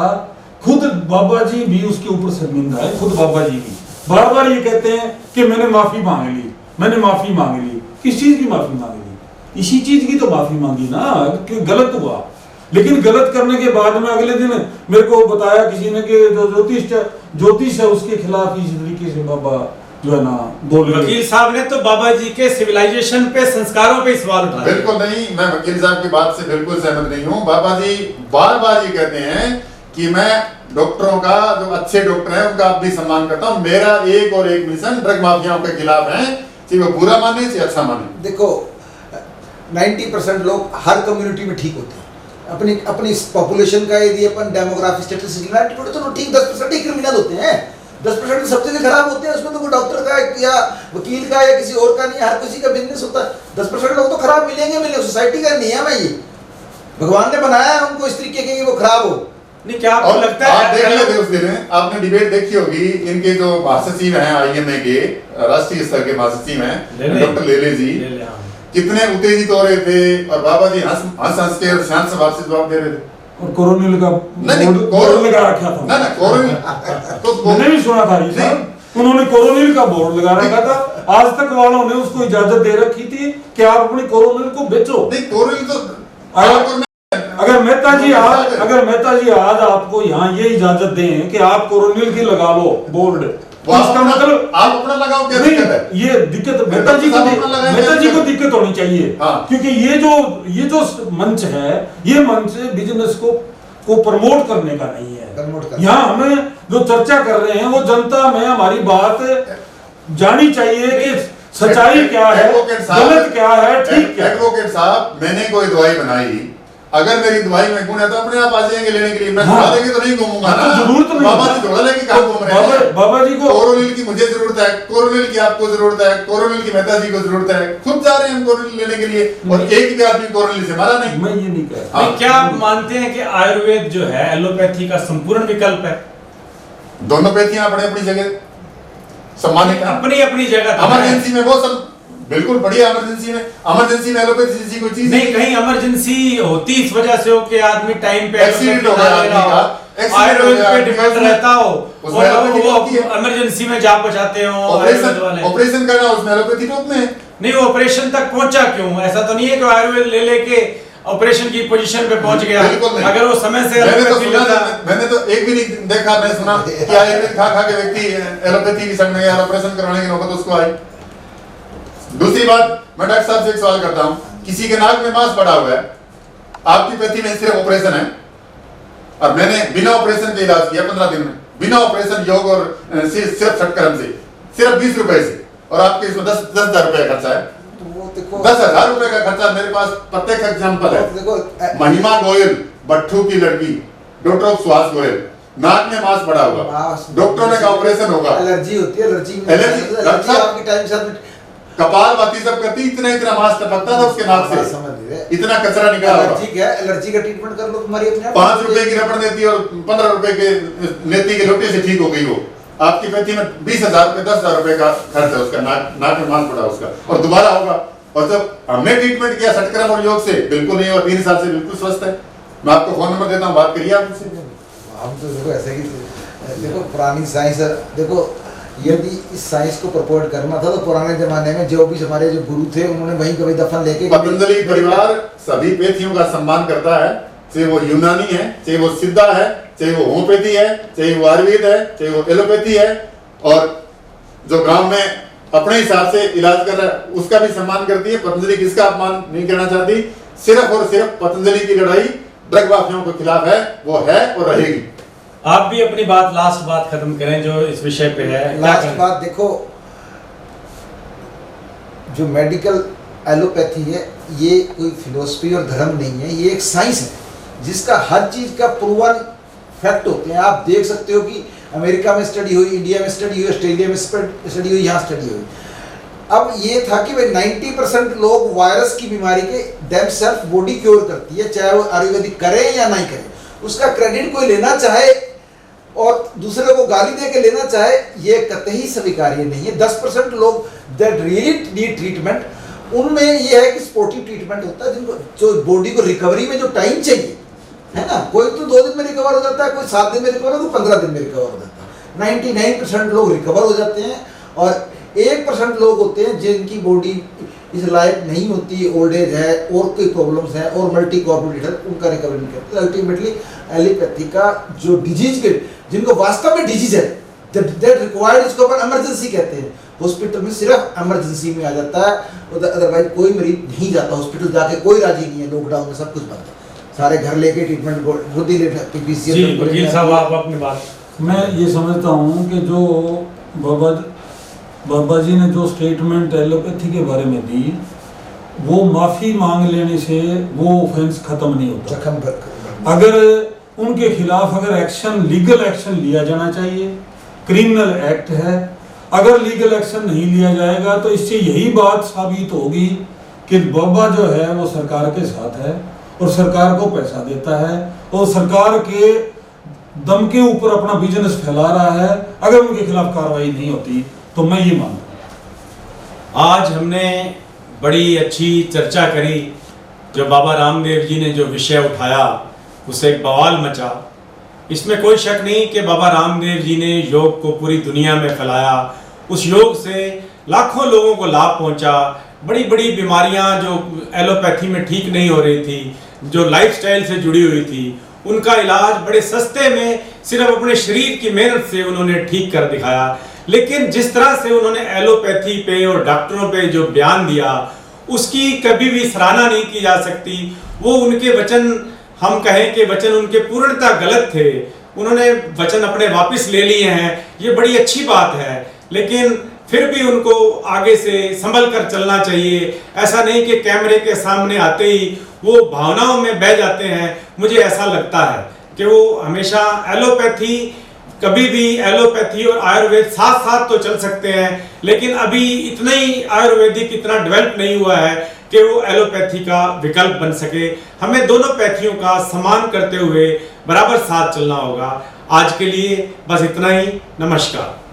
Speaker 4: खुद बाबा जी भी उसके ऊपर शर्मिंदा है। खुद बाबा जी भी बार बार ये कहते हैं कि मैंने माफी मांग ली, मैंने माफी मांग ली। किस चीज की माफी मांग ली? इसी चीज की तो माफी मांगी ना कि गलत हुआ। लेकिन गलत करने के बाद में अगले दिन मेरे को बताया किसी ने कि जो ज्योतिष है उसके खिलाफ इस तरीके से बाबा जो है ना बोल रहे।
Speaker 1: वकील साहब ने तो बाबा जी के सिविलाइजेशन पे, संस्कारों पे सवाल उठाया।
Speaker 3: बिल्कुल नहीं, मैं वकील साहब की बात से बिल्कुल सहमत नहीं हूँ। बाबा जी बार बार ये कहते हैं कि मैं डॉक्टरों का, जो अच्छे डॉक्टर हैं उनका आप भी सम्मान करता हूँ। मेरा एक और एक मिशन ड्रग माफियाओं के खिलाफ है, चाहे वो बुरा माने चाहे अच्छा माने।
Speaker 2: देखो 90% लोग हर कम्युनिटी में ठीक होते हैं। अपनी पॉपुलेशन का यदि अपन डेमोग्राफी स्टेटिस्टिक्स तो ठीक 10% ही क्रिमिनल होते हैं। 10% सब जगह खराब होते हैं, उसमें तो कोई डॉक्टर का या वकील का या किसी और का नहीं, हर किसी का बिजनेस होता है। 10% लोग तो खराब मिलेंगे, सोसाइटी का नियम है ये, भगवान ने बनाया है उनको इस तरीके के कि वो खराब हो।
Speaker 1: नहीं क्या आपको लगता है?
Speaker 3: आप देख लेते उस दिन आपने डिबेट देखी होगी, इनके जो महासचिव हैं आईएमए के, राष्ट्रीय स्तर के महासचिव हैं डॉक्टर लेले जी, कितने उत्तेजित हो रहे थे और बाबा जी हंस हंस के शांत स्वभाव से जवाब दे रहे थे।
Speaker 4: और कोरोनिल का बोर्ड लगा रखा था।
Speaker 3: ना कोरोनिल तो
Speaker 4: मैंने भी सुना था ये, उन्होंने कोरोनिल का बोर्ड लगा रखा था। आज तक वालों ने उसको इजाजत दे रखी थी कि आप अपनी कोरोनिल को बेचो।
Speaker 3: नहीं कोरोनिल तो
Speaker 4: अगर मेहता जी आज आपको यहाँ ये इजाजत दें कि आप कोरोनिल की लगा लो बोर्ड, इसका मतलब
Speaker 3: आप अपना लगाओ, क्या दिक्कत है?
Speaker 4: ये दिक्कत मेहता जी को दिक्कत होनी चाहिए।
Speaker 3: हाँ।
Speaker 4: क्योंकि ये जो मंच है, ये मंच बिजनेस को प्रमोट करने का नहीं है। यहाँ हमें जो चर्चा कर रहे हैं वो जनता में हमारी बात जानी चाहिए कि सच्चाई क्या है, गलत क्या है, ठीक क्या है।
Speaker 3: एडवोकेट साहब, मैंने कोई दवाई बनाई, अगर मेरी दवाई में गुण है तो अपने आप आ जाएंगे लेने के लिए। मैं
Speaker 4: हाँ।
Speaker 3: देंगे तो नहीं घूमूंगा ना,
Speaker 4: तो जरूरत नहीं।
Speaker 3: बाबा जी थोड़ा लेके कहाँ घूम रहे हैं?
Speaker 4: बाबा जी को
Speaker 3: कोरोनिल की मुझे जरूरत है, कोरोनिल की आपको जरूरत है, कोरोनिल की मेहता जी को जरूरत है, खुद जा रहे हैं हम कोरोनिल लेने के लिए, और एक भी आदमी कोरोनिल से मरा नहीं।
Speaker 4: मैं ये नहीं कह रहा।
Speaker 1: क्या आप मानते हैं कि आयुर्वेद जो है एलोपैथी का संपूर्ण विकल्प है?
Speaker 3: दोनों पैथियां अपने अपनी जगह सम्मानित हैं,
Speaker 1: अपनी अपनी जगह।
Speaker 3: इमरजेंसी में वो सब बिल्कुल बढ़िया। इमरजेंसी में एलोपैथी जैसी कोई चीज
Speaker 1: नहीं, कहीं इमरजेंसी होती इस वजह से हो कि आदमी टाइम पे
Speaker 3: एक्सीडेंट हो गया आदमी का,
Speaker 1: आयुर्वेद पे डिपेंड रहता हो
Speaker 3: उसमें
Speaker 1: और वो
Speaker 3: होती है।
Speaker 1: इमरजेंसी में जा बचाते हो आयुर्वेद वाले।
Speaker 3: ऑपरेशन करना उसमें एलोपैथी टोप में है।
Speaker 1: नहीं, वो ऑपरेशन तक पहुंचा क्यों? ऐसा तो नहीं है कि आयुर्वेद ले लेके ऑपरेशन की पोजीशन पे पहुंच गया। अगर वो समय से
Speaker 3: मैंने तो एक भी नहीं देखा, मैं सुना कि आयुर्वेद खा के व्यक्ति एलोपैथी की संग में या ऑपरेशन करवाने की नौबत उसको आई। दूसरी बात, मैं डॉक्टर साहब से एक सवाल करता हूं, किसी के नाक में मांस पड़ा हुआ है, आपकी पैथी में सिर्फ ऑपरेशन है, और मैंने बिना ऑपरेशन के इलाज किया 15 दिन में, बिना ऑपरेशन, योग और सिर्फ सटकर्म से, सिर्फ 20 रुपए से, और आपके इसमें 10,000 रुपए का खर्चा है। 10,000 रुपए का खर्चा। मेरे पास प्रत्येक एग्जाम्पल है। महिमा गोयल, भट्टू की लड़की, डॉक्टर ऑफ सुहास गोयल, नाक में मांस पड़ा हुआ, डॉक्टरों ने कहा ऑपरेशन होगा,
Speaker 2: एलर्जी होती है,
Speaker 3: एलर्जी आपकी टाइम से कपाल बाती सब करती, इतना मांस टपकता था उसके नाक से, इतना कचरा निकला होगा।
Speaker 2: ठीक है, एलर्जी का ट्रीटमेंट कर लो, तुम्हारी अपने
Speaker 3: 5 रुपए की रबड़ देती और 15 रुपए के नेती के लोटे से ठीक हो गई वो। आपकी पैथी में 20,000 रुपए 10,000 रुपए का खर्च है उसका, नाक में मांस पड़ा उसका, और दोबारा होगा और जब हमने ट्रीटमेंट किया षटक्रम और योग से बिल्कुल नहीं, और 3 साल से बिल्कुल स्वस्थ है। मैं आपको फोन नंबर देता हूँ, बात करिए आप मुझसे।
Speaker 2: हम तो देखो ऐसे ही देखो पुरानी साइंस, देखो यदि इस साइंस को प्रपोर्ट करना था तो पुराने जमाने में जो भी हमारे जो गुरु थे उन्होंने वहीं कभी दफन लेके,
Speaker 3: पतंजलि परिवार सभी पैथियों का सम्मान करता है, चाहे वो यूनानी है, चाहे वो सिद्धा है, चाहे वो होम्योपैथी है, चाहे वो आयुर्वेद है, चाहे वो एलोपैथी है, और जो गांव में अपने हिसाब से इलाज कर रहा है उसका भी सम्मान करती है। पतंजलि किसका अपमान नहीं करना चाहती। सिर्फ और सिर्फ पतंजलि की लड़ाई ड्रग माफियाओं के खिलाफ है, वो है और रहेगी।
Speaker 1: आप भी अपनी लास्ट बात खत्म करें जो इस विषय पे है।
Speaker 2: लास्ट बात देखो, जो मेडिकल एलोपैथी है ये कोई फिलोसफी और धर्म नहीं है, ये एक साइंस है जिसका हर चीज का प्रूवन फैक्ट होते हैं। आप देख सकते हो कि अमेरिका में स्टडी हुई, इंडिया में स्टडी हुई, ऑस्ट्रेलिया में स्टडी हुई, यहाँ स्टडी हुई। अब ये था कि भाई 90% लोग वायरस की बीमारी के डेम सेल्फ बॉडी क्योर करती है, चाहे वो आयुर्वेदिक करे या नहीं करे। उसका क्रेडिट कोई लेना चाहे और दूसरे को गाली दे के लेना चाहे, ये कतई स्वीकार्य नहीं है। 10% लोग दैट रियली नीड ट्रीटमेंट, उनमें ये है कि स्पोर्टिव ट्रीटमेंट होता है, जिनको जो बॉडी को रिकवरी में जो टाइम चाहिए है ना, कोई तो 2 दिन में रिकवर हो जाता है, कोई 7 दिन में रिकवर हो, तो 15 दिन में रिकवर हो जाता है। 99% लोग रिकवर हो जाते हैं और 1% लोग होते हैं जिनकी बॉडी इस लायक नहीं होती, ओल्ड एज है और कोई प्रॉब्लम्स हैं और मल्टी कॉर्पोरेट है, उनका रिकवरी नहीं करते। अल्टीमेटली एलोपैथी का जो डिजीज के जिनको वास्तव में डिजीज है दैट रिक्वायर्ड, इसको अपन इमरजेंसी कहते हैं, हॉस्पिटल में सिर्फ इमरजेंसी में आ जाता है। अदरवाइज कोई मरीज नहीं जाता हॉस्पिटल, जाके कोई राजी नहीं है। लॉकडाउन में सब कुछ बंद है, सारे घर लेके ट्रीटमेंट खुद ही लेते।
Speaker 1: वकील साहब आप अपनी बात।
Speaker 4: मैं ये समझता हूँ कि जो बाबा जी ने जो स्टेटमेंट एलोपैथी के बारे में दी, वो माफ़ी मांग लेने से वो ऑफेंस खत्म नहीं होता। अगर उनके खिलाफ अगर एक्शन, लीगल एक्शन लिया जाना चाहिए, क्रिमिनल एक्ट है। अगर लीगल एक्शन नहीं लिया जाएगा तो इससे यही बात साबित होगी कि बाबा जो है वो सरकार के साथ है और सरकार को पैसा देता है और सरकार के दम के ऊपर अपना बिजनेस फैला रहा है। अगर उनके खिलाफ कार्रवाई नहीं होती तो मैं ये मानता हूँ।
Speaker 1: आज हमने बड़ी अच्छी चर्चा करी। जो बाबा रामदेव जी ने जो विषय उठाया उससे एक बवाल मचा। इसमें कोई शक नहीं कि बाबा रामदेव जी ने योग को पूरी दुनिया में फैलाया। उस योग से लाखों लोगों को लाभ पहुंचा। बड़ी बड़ी बीमारियां जो एलोपैथी में ठीक नहीं हो रही थी, जो लाइफस्टाइल से जुड़ी हुई थी, उनका इलाज बड़े सस्ते में सिर्फ अपने शरीर की मेहनत से उन्होंने ठीक कर दिखाया। लेकिन जिस तरह से उन्होंने एलोपैथी पे और डॉक्टरों पे जो बयान दिया उसकी कभी भी सराहना नहीं की जा सकती। वो उनके वचन, हम कहें कि वचन उनके पूर्णतः गलत थे। उन्होंने वचन अपने वापस ले लिए हैं, ये बड़ी अच्छी बात है, लेकिन फिर भी उनको आगे से संभल कर चलना चाहिए। ऐसा नहीं कि कैमरे के सामने आते ही वो भावनाओं में बह जाते हैं। मुझे ऐसा लगता है कि वो हमेशा एलोपैथी, कभी भी एलोपैथी और आयुर्वेद साथ साथ तो चल सकते हैं, लेकिन अभी इतना ही आयुर्वेदिक इतना डेवलप नहीं हुआ है कि वो एलोपैथी का विकल्प बन सके। हमें दोनों पैथियों का सम्मान करते हुए बराबर साथ चलना होगा। आज के लिए बस इतना ही। नमस्कार।